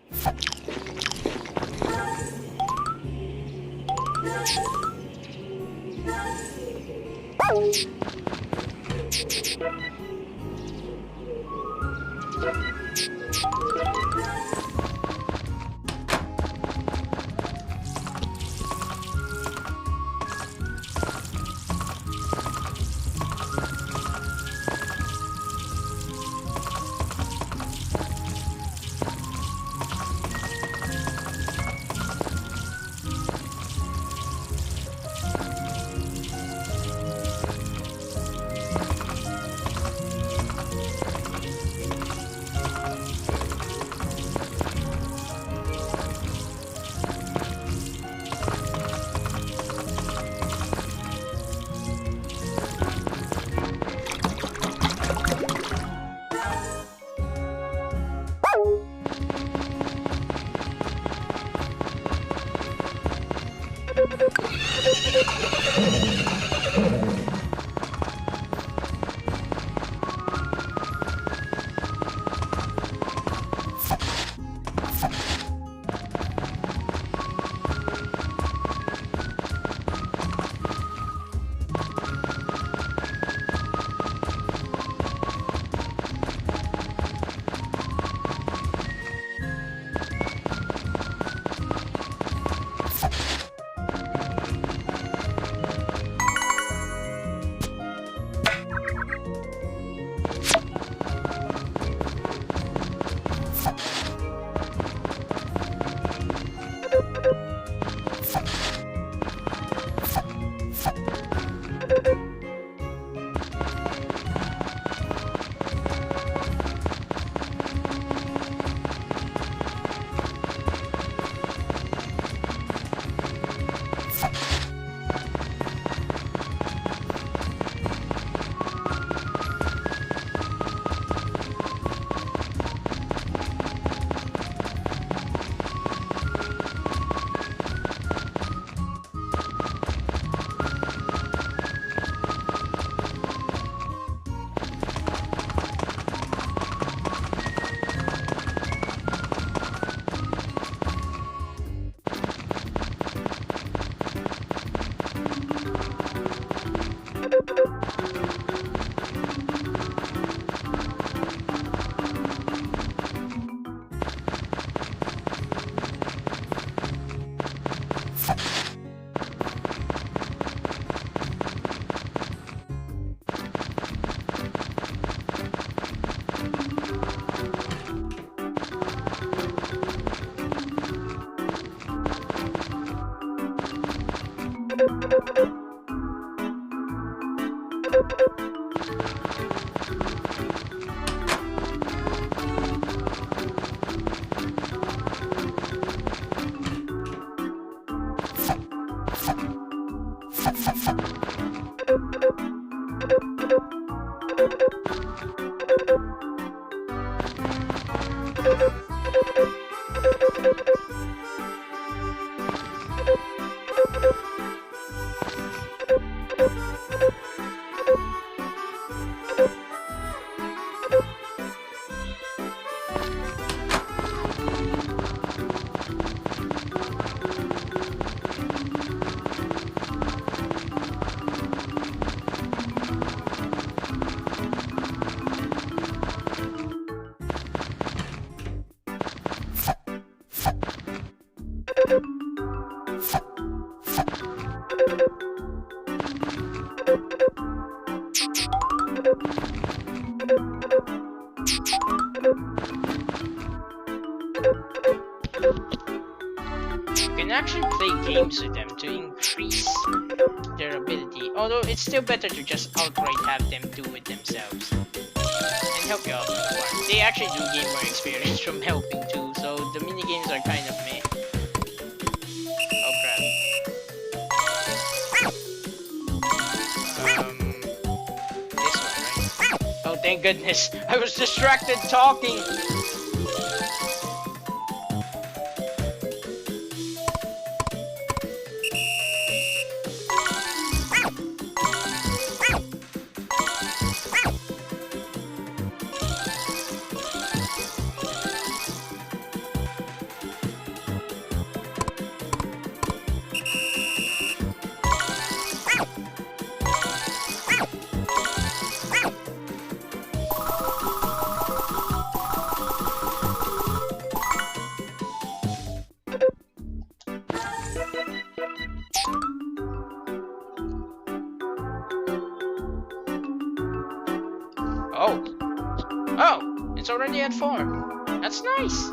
You can actually play games with them to increase their ability, although it's still better to just outright have them do it themselves and help you out on the farm. They actually do gain more experience from helping too, so the mini games are kind of meh. Oh crap. This one, right? Oh thank goodness, I was distracted talking! Oh! Oh! It's already at 4. That's nice!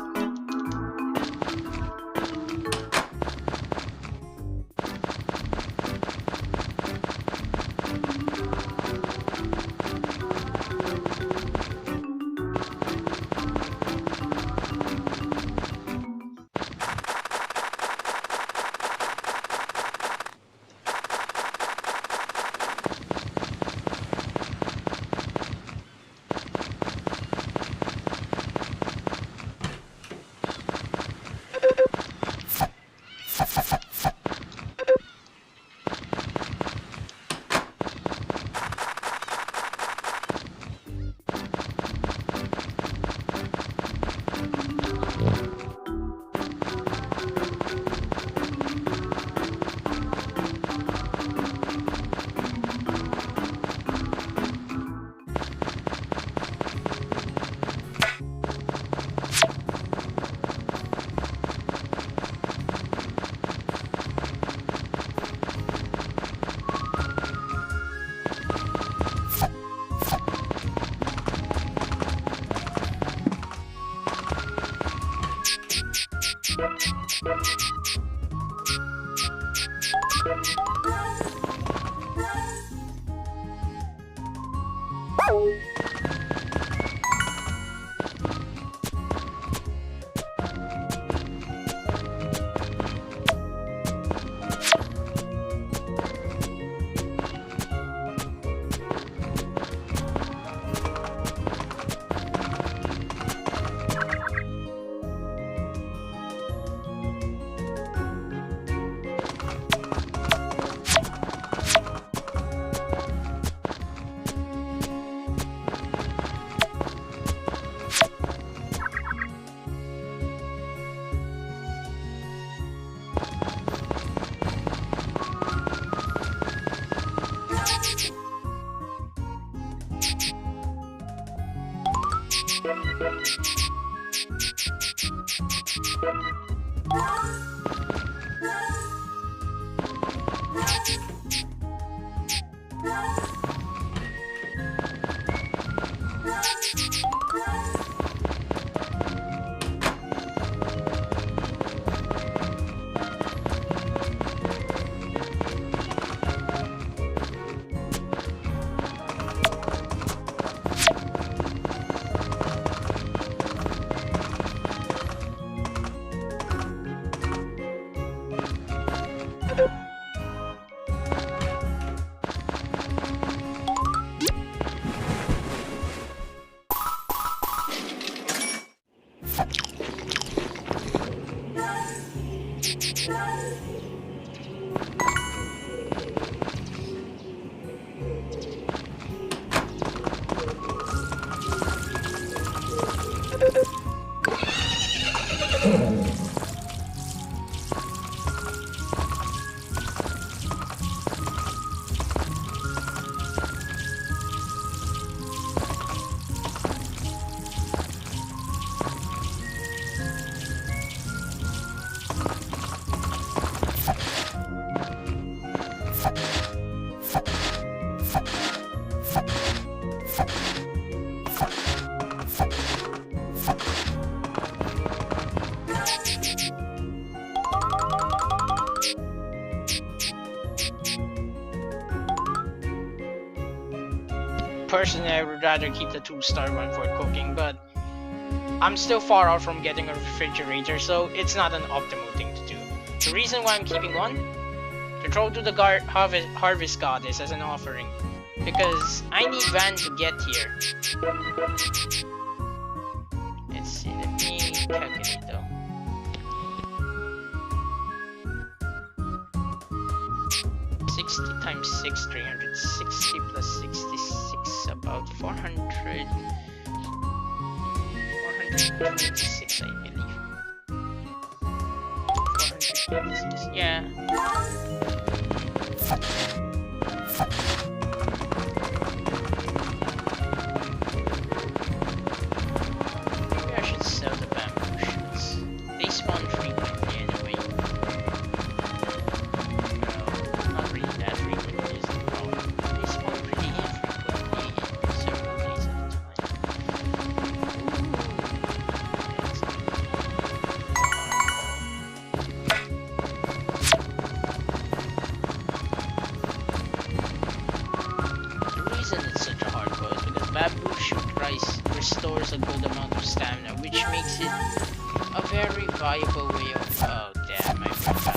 personally, I would rather keep the 2-star one for cooking, but I'm still far out from getting a refrigerator, so it's not an optimal thing to do. The reason why I'm keeping one? To throw to the harvest goddess as an offering. Because I need Van to get here. Let's see, let me calculate though. Times 6, 360 plus 66, about 426, I believe. 426, yeah. Maybe I should sell the bamboo shoots. They spawn frequently anyway. Not really that frequently is the problem. They spawn pretty infrequently in several days at a time. The reason it's such a hard call is because bamboo shoot rice restores a good amount of stamina, which makes it a very viable way of... Oh damn, I forgot.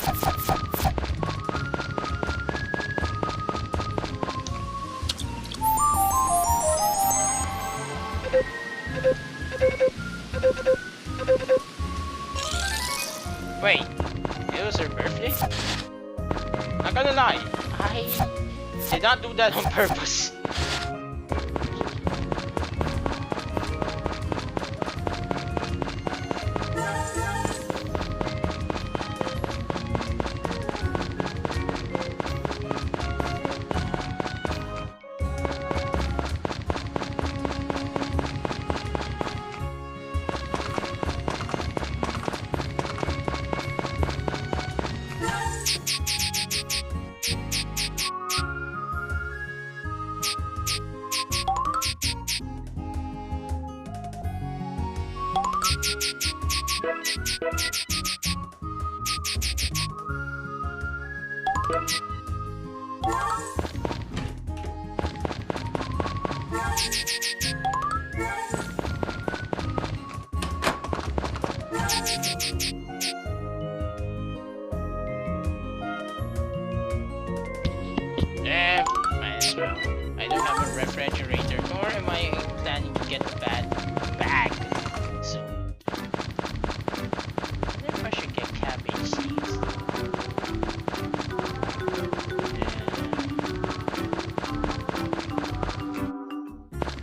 Wait, it was her birthday? Not gonna lie, I did not do that on purpose. Might as well. I don't have a refrigerator, nor am I planning to get a bag soon. I wonder if I should get cabbage seeds.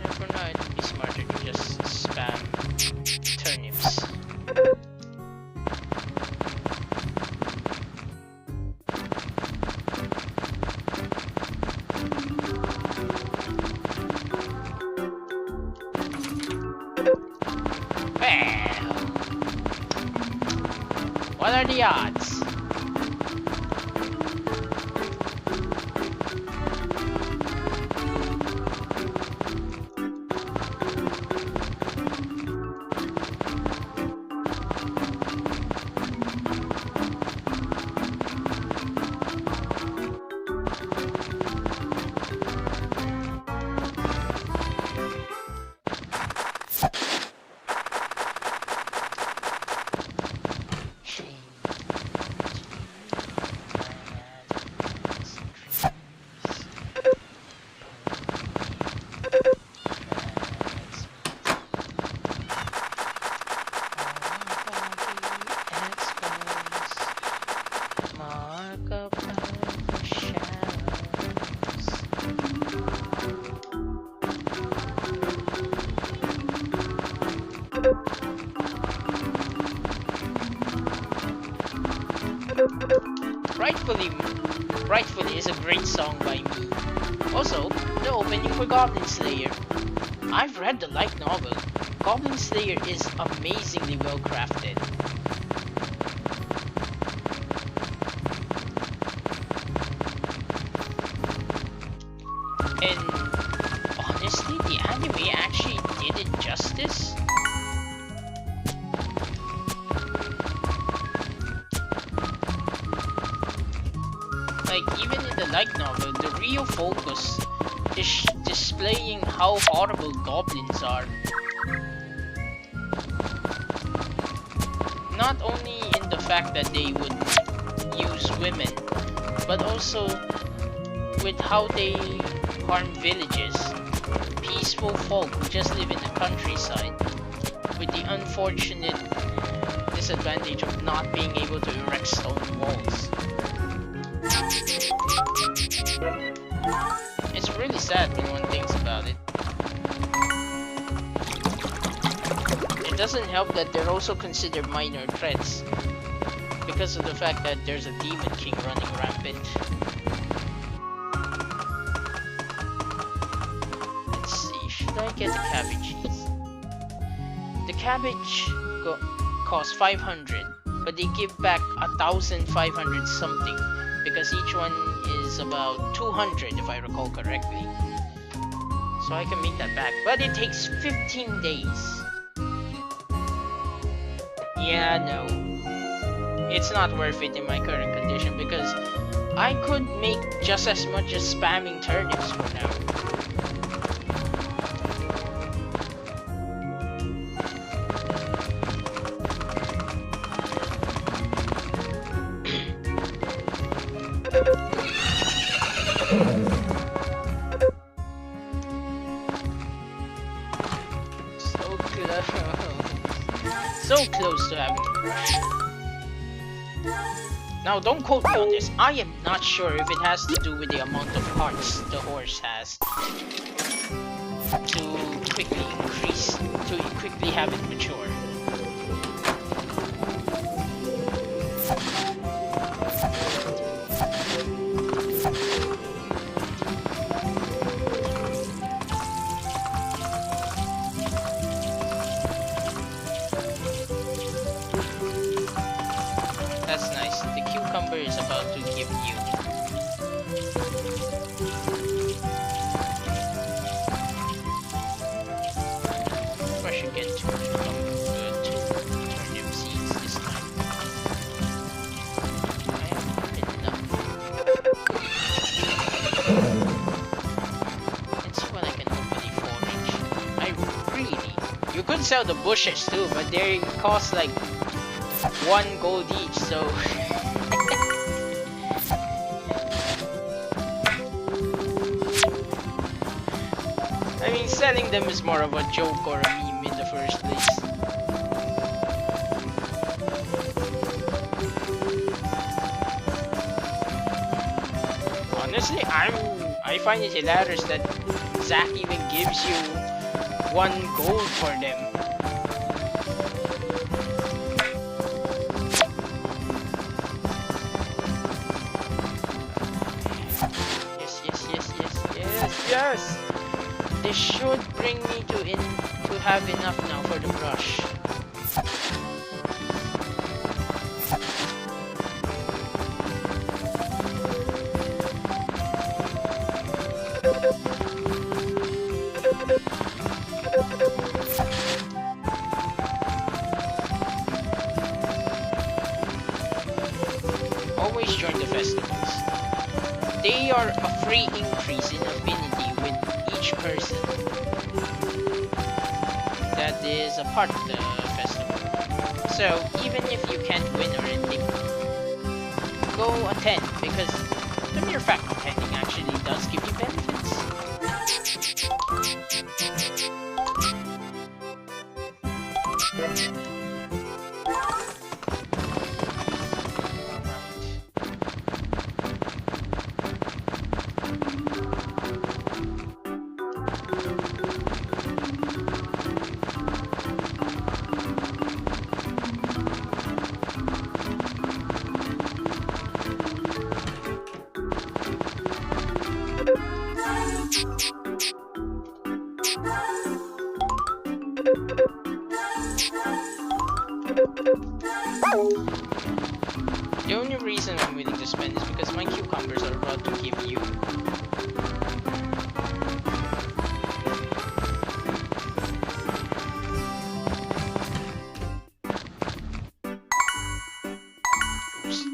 And for now, it would be smarter to just spam turnips. What are the odds? Rightfully is a great song by me. Also, the opening for Goblin Slayer. I've read the light novel. Goblin Slayer is amazingly well crafted. And honestly, the anime actually did it justice. Like, even in the light novel, the real focus displaying how horrible goblins are. Not only in the fact that they would use women, but also with how they harm villages. Peaceful folk who just live in the countryside, with the unfortunate disadvantage of not being able to erect stone walls. It's really sad when one thinks about it. It doesn't help that they're also considered minor threats because of the fact that there's a demon king running rampant. Let's see, should I get the cabbages? The cabbage costs 500, but they give back 1,500 something because each one is about 200 if I recall correctly. So I can make that back, but it takes 15 days. Yeah, no. It's not worth it in my current condition because I could make just as much as spamming turnips for now. So close to having a crush. Now don't quote me on this. I am not sure if it has to do with the amount of hearts the horse has to quickly have it mature. That's nice. The cucumber is about to give you. I should get two turnip seeds this time. I have enough. Let's see what I can hopefully forage. You could sell the bushes too, but they cost like 1 gold each, so I mean, selling them is more of a joke or a meme in the first place. Honestly, I find it hilarious that Zach even gives you 1 gold for them. Yes! This should bring me to have enough now for the brush. Always join the festivals. They are a free increase in affinity with each person that is a part of the festival. So even if you can't win or anything, go attend, because the mere fact of attending actually does give you benefits. The only reason I'm willing to spend is because my cucumbers are about to give you. Oops.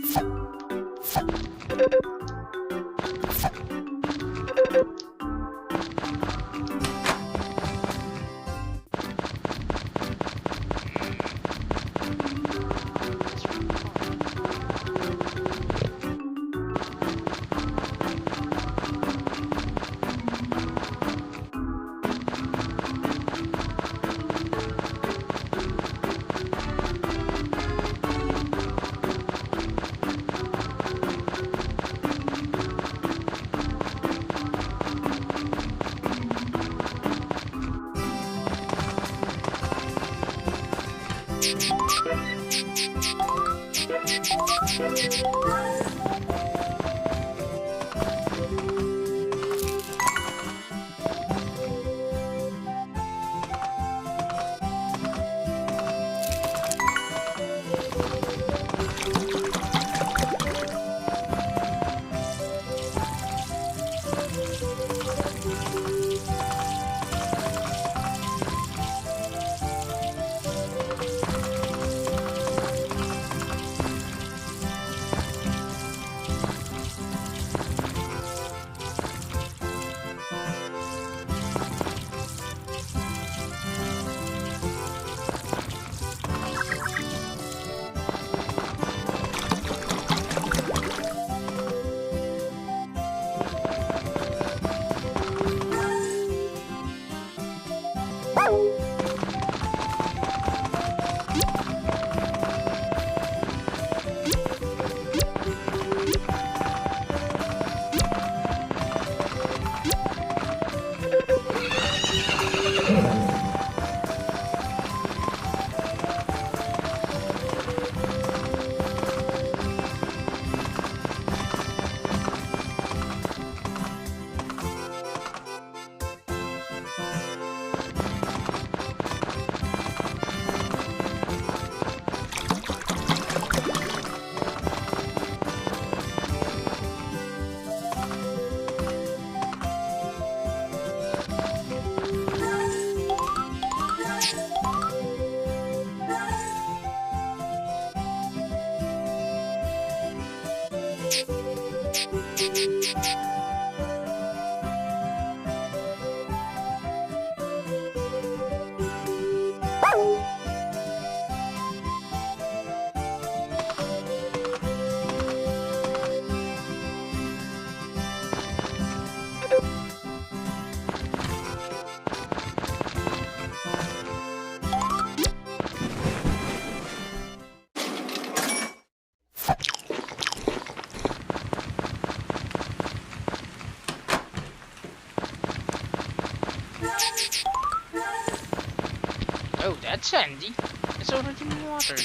Oh, that's handy. It's already in water.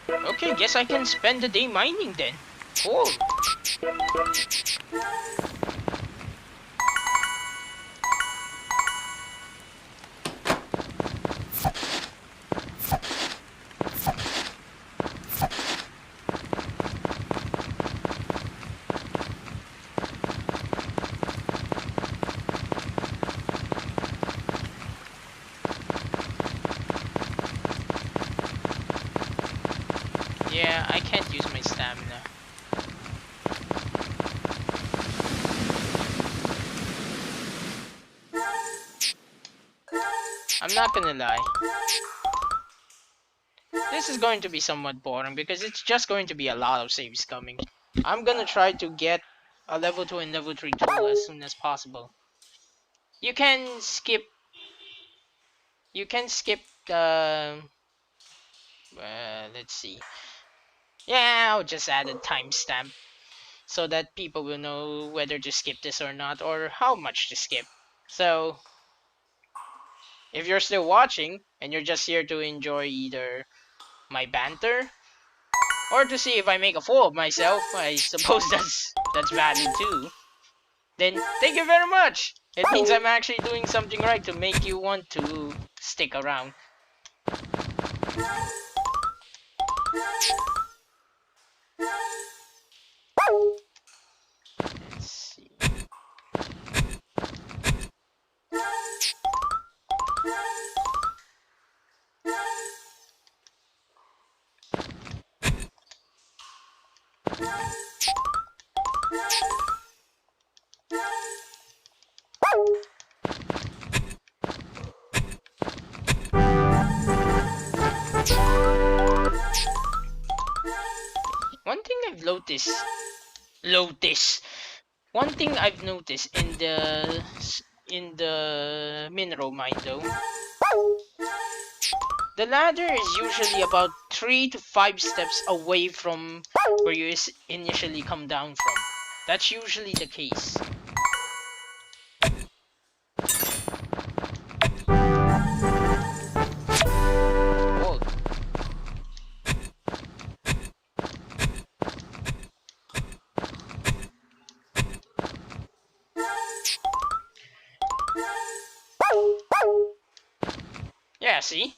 Okay, guess I can spend the day mining then. Cool. Yeah, I can't use my stamina. I'm not gonna lie. This is going to be somewhat boring because it's just going to be a lot of saves coming. I'm gonna try to get a level 2 and level 3 tool as soon as possible. You can skip the let's see. Yeah, I'll just add a timestamp so that people will know whether to skip this or not or how much to skip. So if you're still watching and you're just here to enjoy either my banter or to see if I make a fool of myself, I suppose that's valid too. Then thank you very much. It means I'm actually doing something right to make you want to stick around. Let's see. One thing I've noticed. One thing I've noticed in the mineral mine though, the ladder is usually about 3 to 5 steps away from where you initially come down from. That's usually the case. Yeah, see?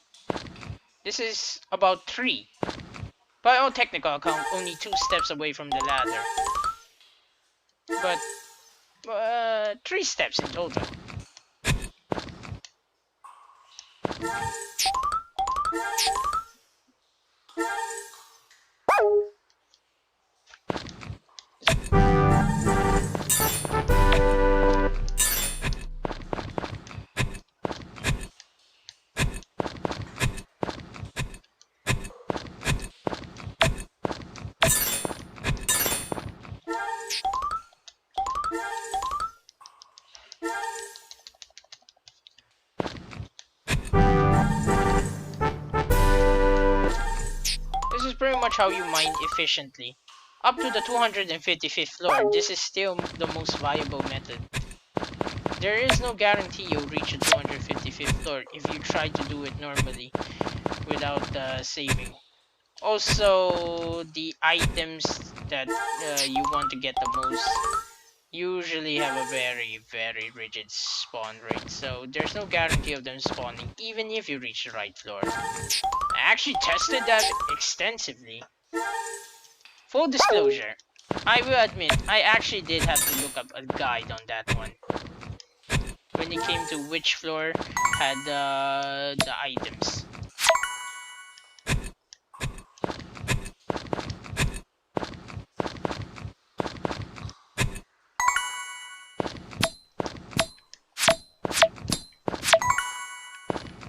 This is about 3. By all technical account, only 2 steps away from the ladder. But 3 steps in total. This is pretty much how you mine efficiently. Up to the 255th floor, this is still the most viable method. There is no guarantee you'll reach the 255th floor if you try to do it normally without saving. Also, the items that you want to get the most usually have a very rigid spawn rate, so there's no guarantee of them spawning even if you reach the right floor. I actually tested that extensively. Full disclosure, I will admit I actually did have to look up a guide on that one when it came to which floor had the items.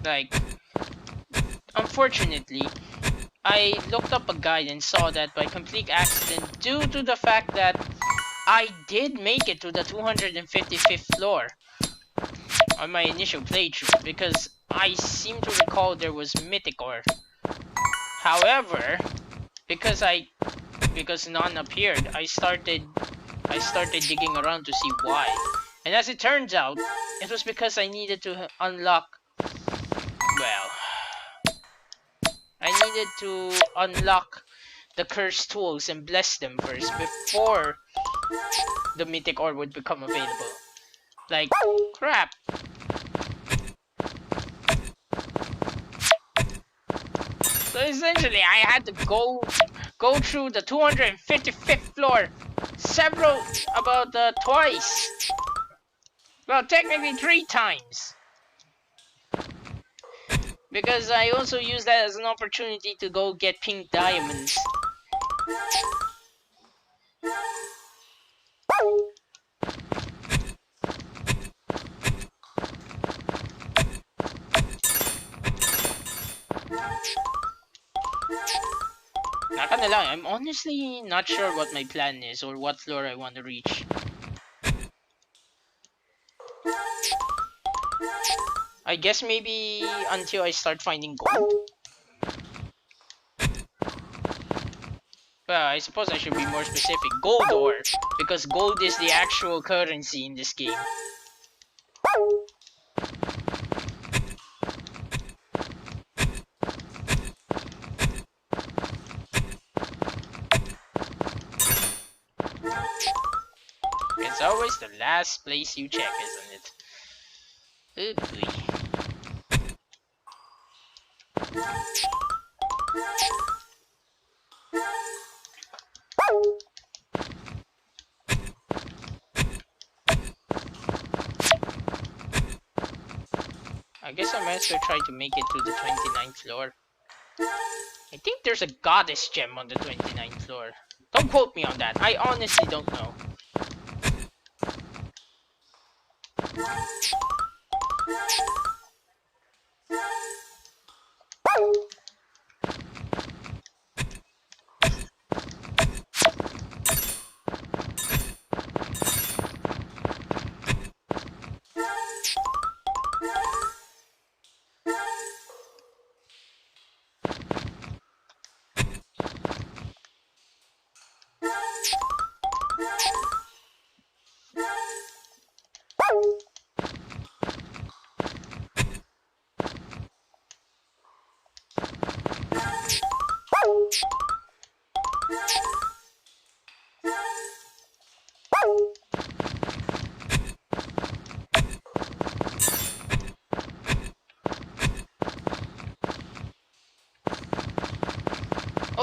Like, unfortunately, I looked up a guide and saw that by complete accident due to the fact that I did make it to the 255th floor on my initial playthrough because I seem to recall there was mythic ore. However, because none appeared, I started digging around to see why. And as it turns out, it was because I needed to unlock, well, I needed to unlock the cursed tools and bless them first before the mythic ore would become available. Like, crap. So essentially, I had to go through the 255th floor twice. Well, technically 3 times. Because I also used that as an opportunity to go get pink diamonds. Not gonna lie, I'm honestly not sure what my plan is or what floor I want to reach. I guess maybe until I start finding gold? Well, I suppose I should be more specific. Gold ore, because gold is the actual currency in this game. It's always the last place you check, isn't it? Oh boy. I guess I might as well try to make it to the 29th floor. I think there's a goddess gem on the 29th floor. Don't quote me on that. I honestly don't know.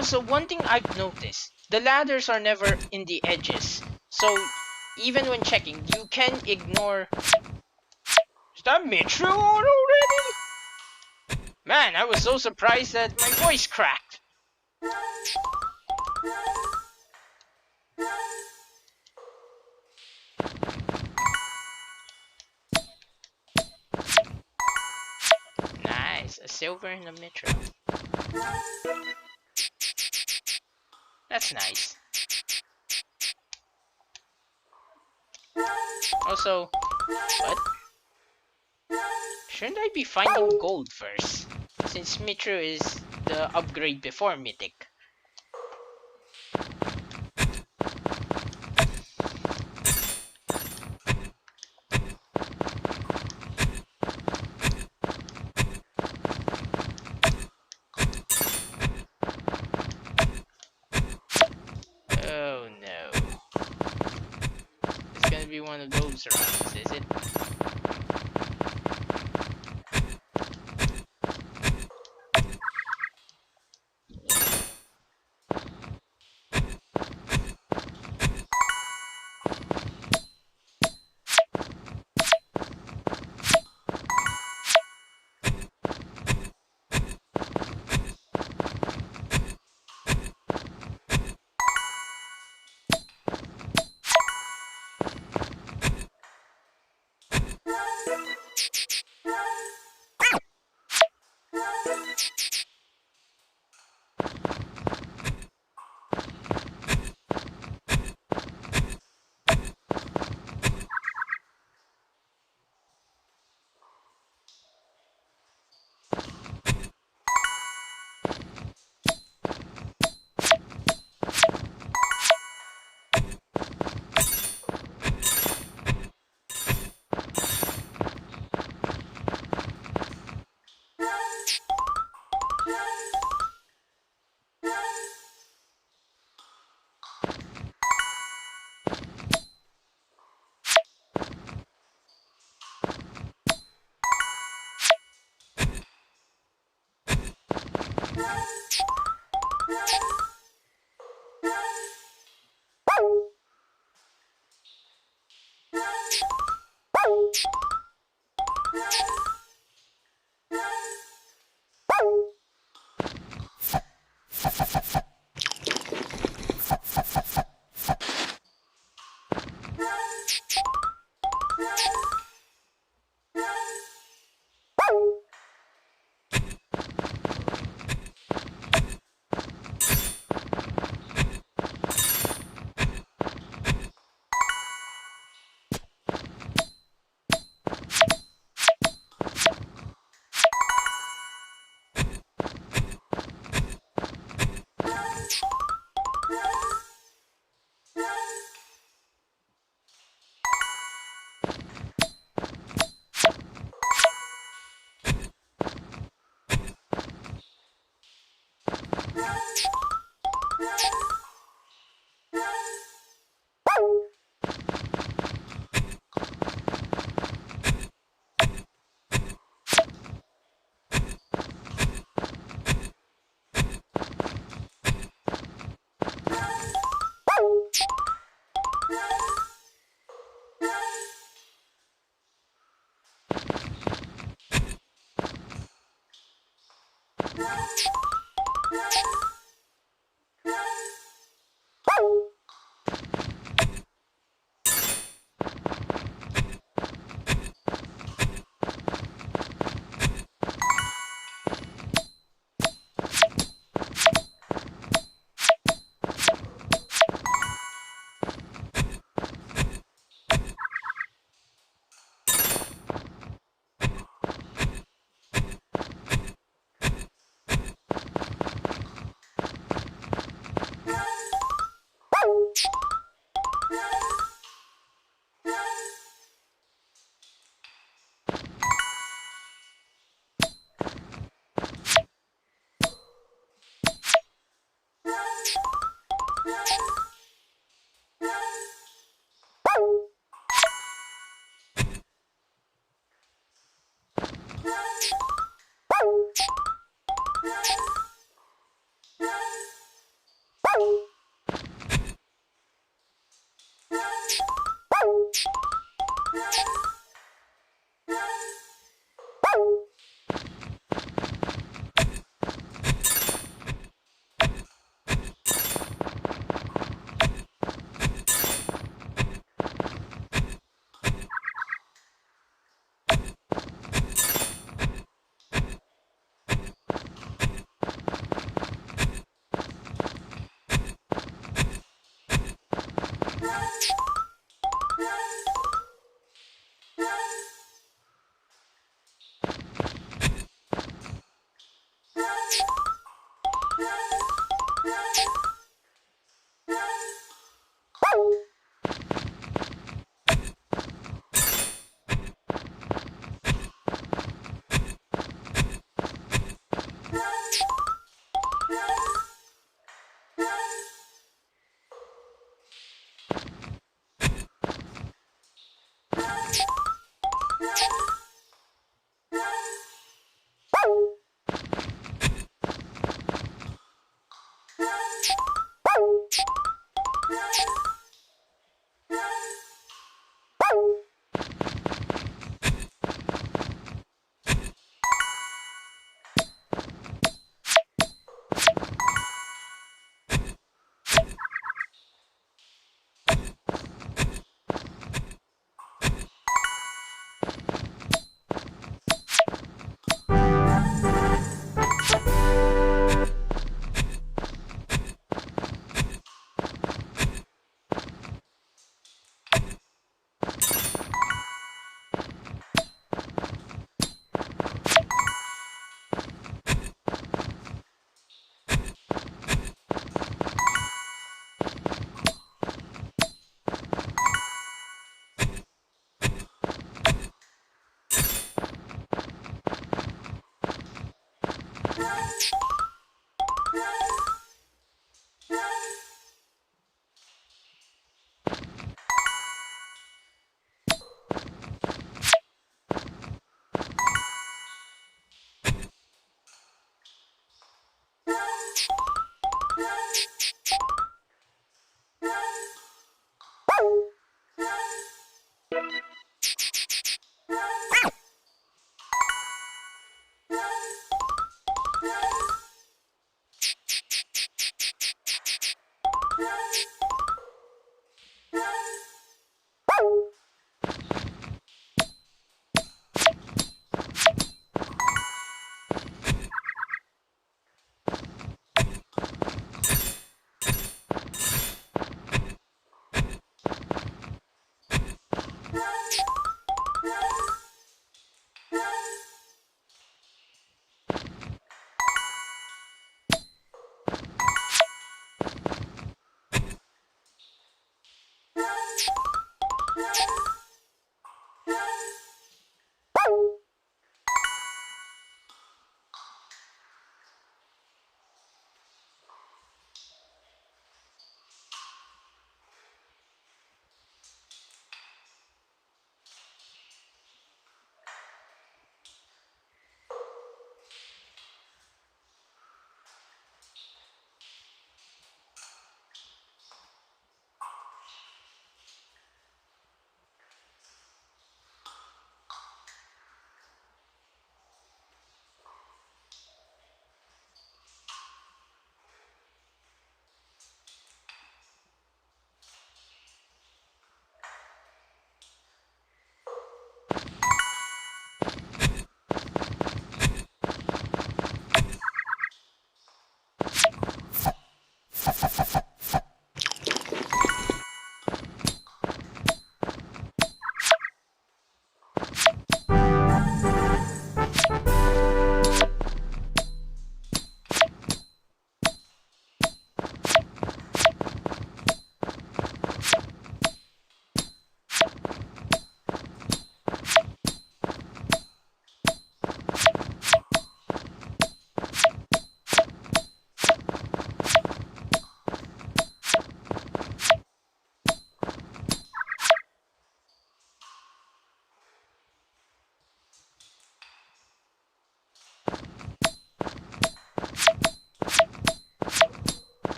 Also, one thing I've noticed, the ladders are never in the edges. So, even when checking, you can ignore... Is that Mitchell on already? Man, I was so surprised that my voice cracked. Nice, a silver and a Mitchell. That's nice. Also, what? Shouldn't I be finding gold first? Since Mitro is the upgrade before Mythic. Oh no. It's gonna be one of those rounds, is it?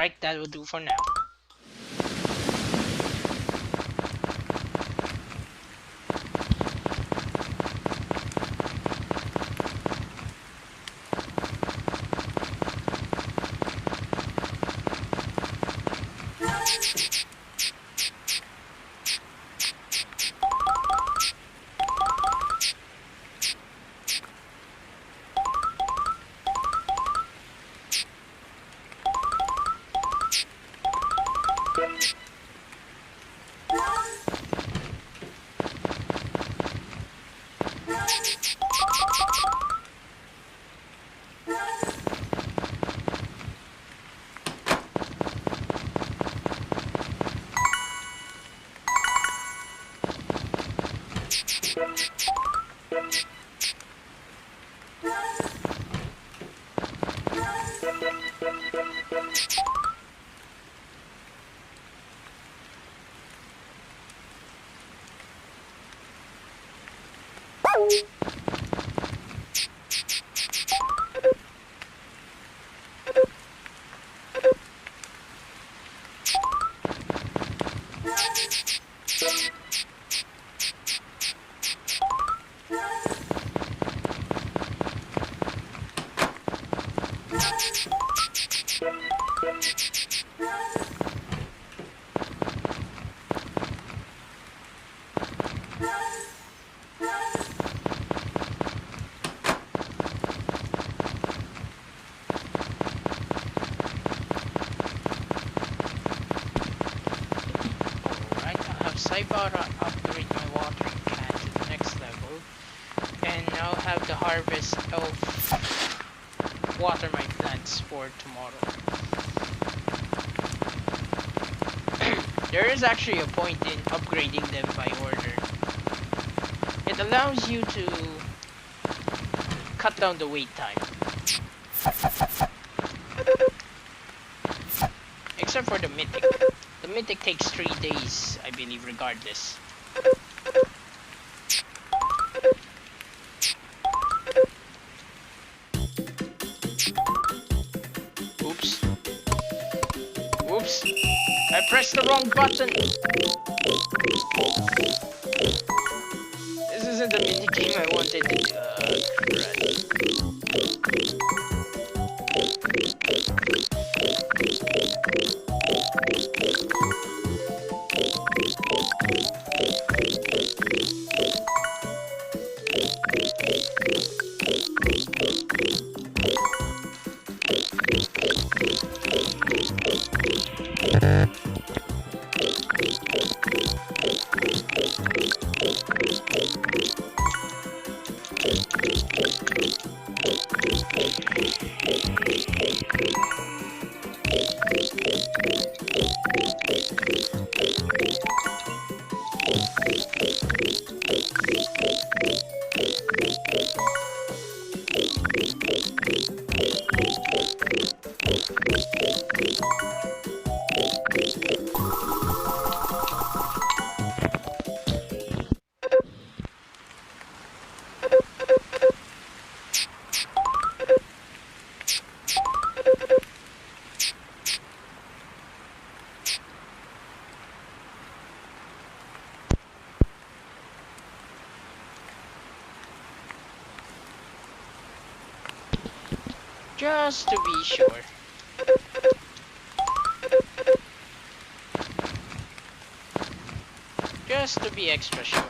Alright, that will do for now. Saibara upgrade my watering can to the next level, and now have the harvest of water my plants for tomorrow. There is actually a point in upgrading them by order. It allows you to cut down the wait time. Except for the mythic. The mythic takes 3 days, I believe, regardless. Oops. Oops. I pressed the wrong button. This isn't the mini game I wanted to do. Crud. Just to be sure. Just to be extra sure.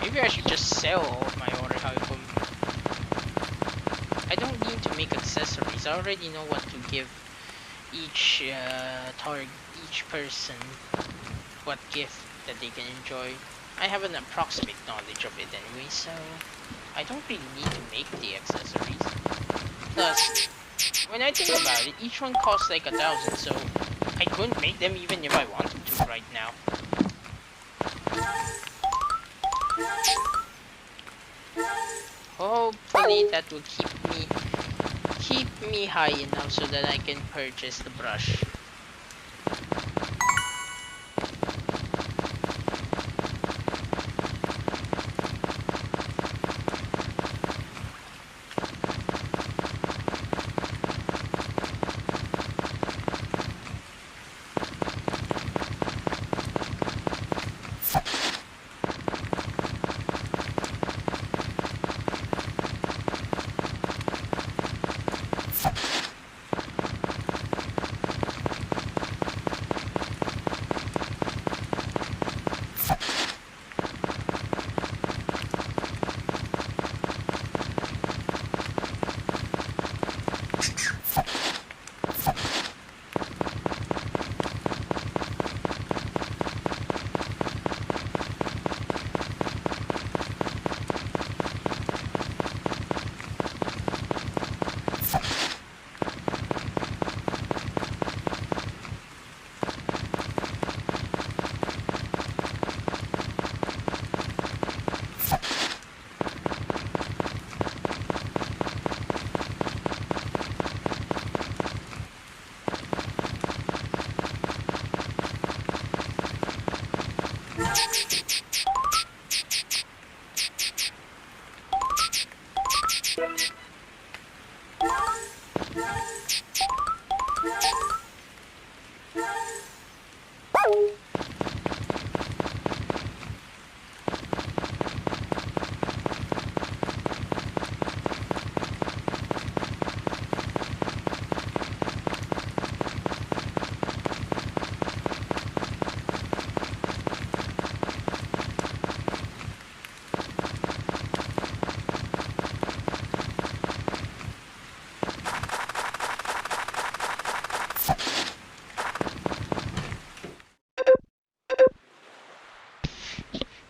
Maybe I should just sell all of my order item. I don't need to make accessories. I already know what to give each each person, what gift that they can enjoy. I have an approximate knowledge of it anyway, so I don't really need to make the accessories. Plus, when I think about it, each one costs like 1,000, so I couldn't make them even if I wanted to right now. Hopefully that will keep me high enough so that I can purchase the brush.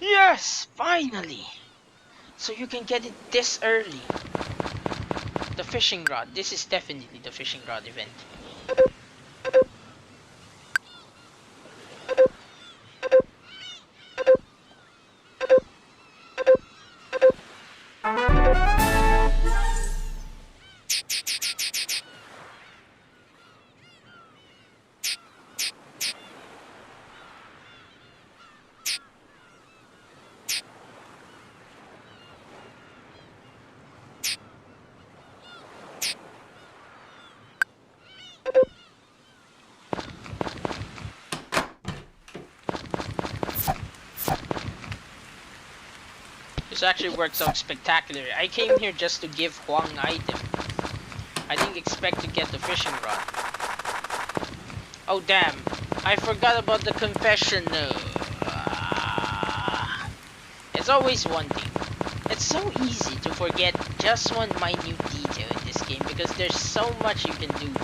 Yes, finally! So you can get it this early. The fishing rod. This is definitely the fishing rod event. This actually works out spectacular. I came here just to give Huang item. I didn't expect to get the fishing rod. Oh damn, I forgot about the confessional. It's always one thing. It's so easy to forget just one minute detail in this game because there's so much you can do.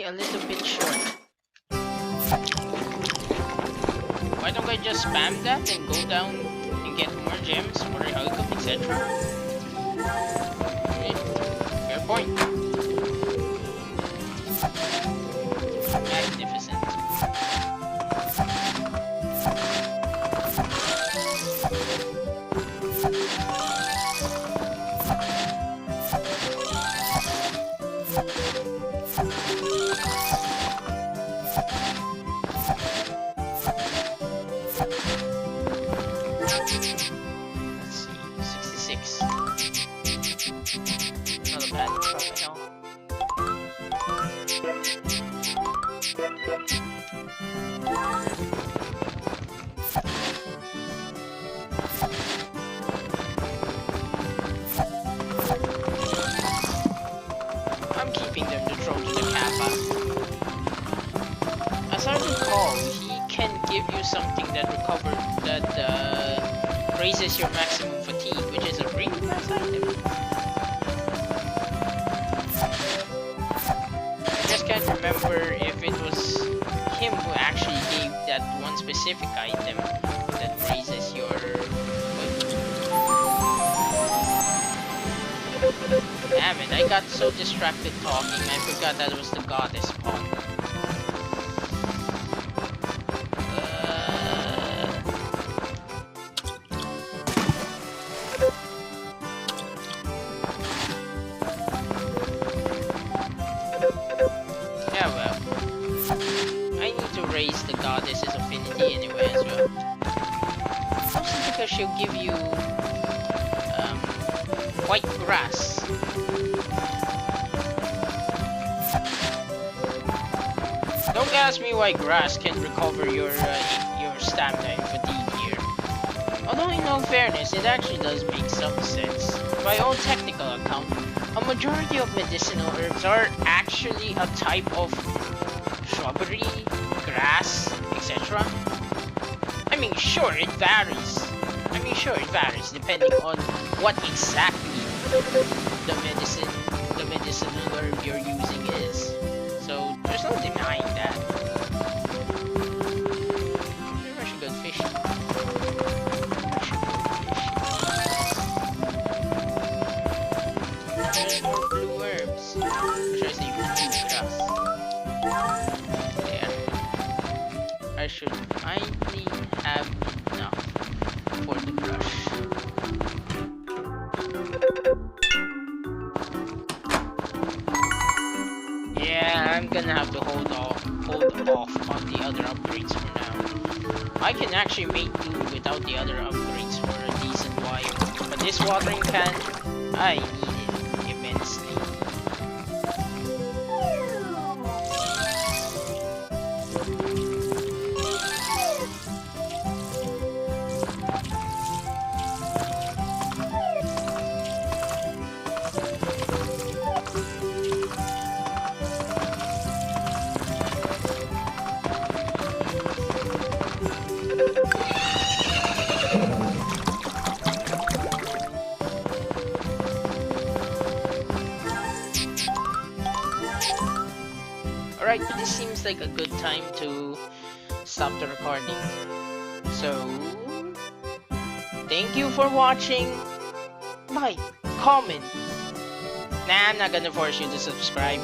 a little bit short. Why don't I just spam that and go down and get more gems, more alchemy, etc.? Okay, fair point. Magnificent. Let's see, 66. Not a bad profile. I'm keeping them to throw to the Kappa. As I recall, he can give you something that raises your maximum fatigue, which is a really nice item. I just can't remember if it was him who actually gave that one specific item that raises your... Damn it, I got so distracted talking, I forgot that was the goddess pawn. Yeah, well, I need to raise the goddess's affinity anyway as well. Mostly because she'll give you white grass. Don't ask me why grass can recover your stamina and fatigue here. Although in all fairness, it actually does make some sense. By all technical account, a majority of medicinal herbs are actually a type of shrubbery, grass, etc. I mean, sure, it varies. Depending on what exactly the medicinal herb you're using is. So there's no denying that. Maybe I should go fishing. There's more blue herbs. Or should I say blue grass? There. I should finally have enough for the brush. Yeah, I'm gonna have to hold off on the other upgrades for now. I can actually make do without the other upgrades for a decent while. But this watering can, I need it immensely. Alright, this seems like a good time to stop the recording. So, thank you for watching. Like, comment. Nah, I'm not gonna force you to subscribe.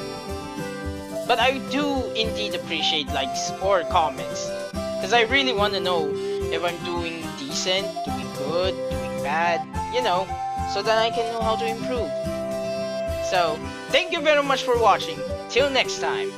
But I do indeed appreciate likes or comments. Because I really want to know if I'm doing decent, doing good, doing bad, you know, so that I can know how to improve. So, thank you very much for watching. Till next time.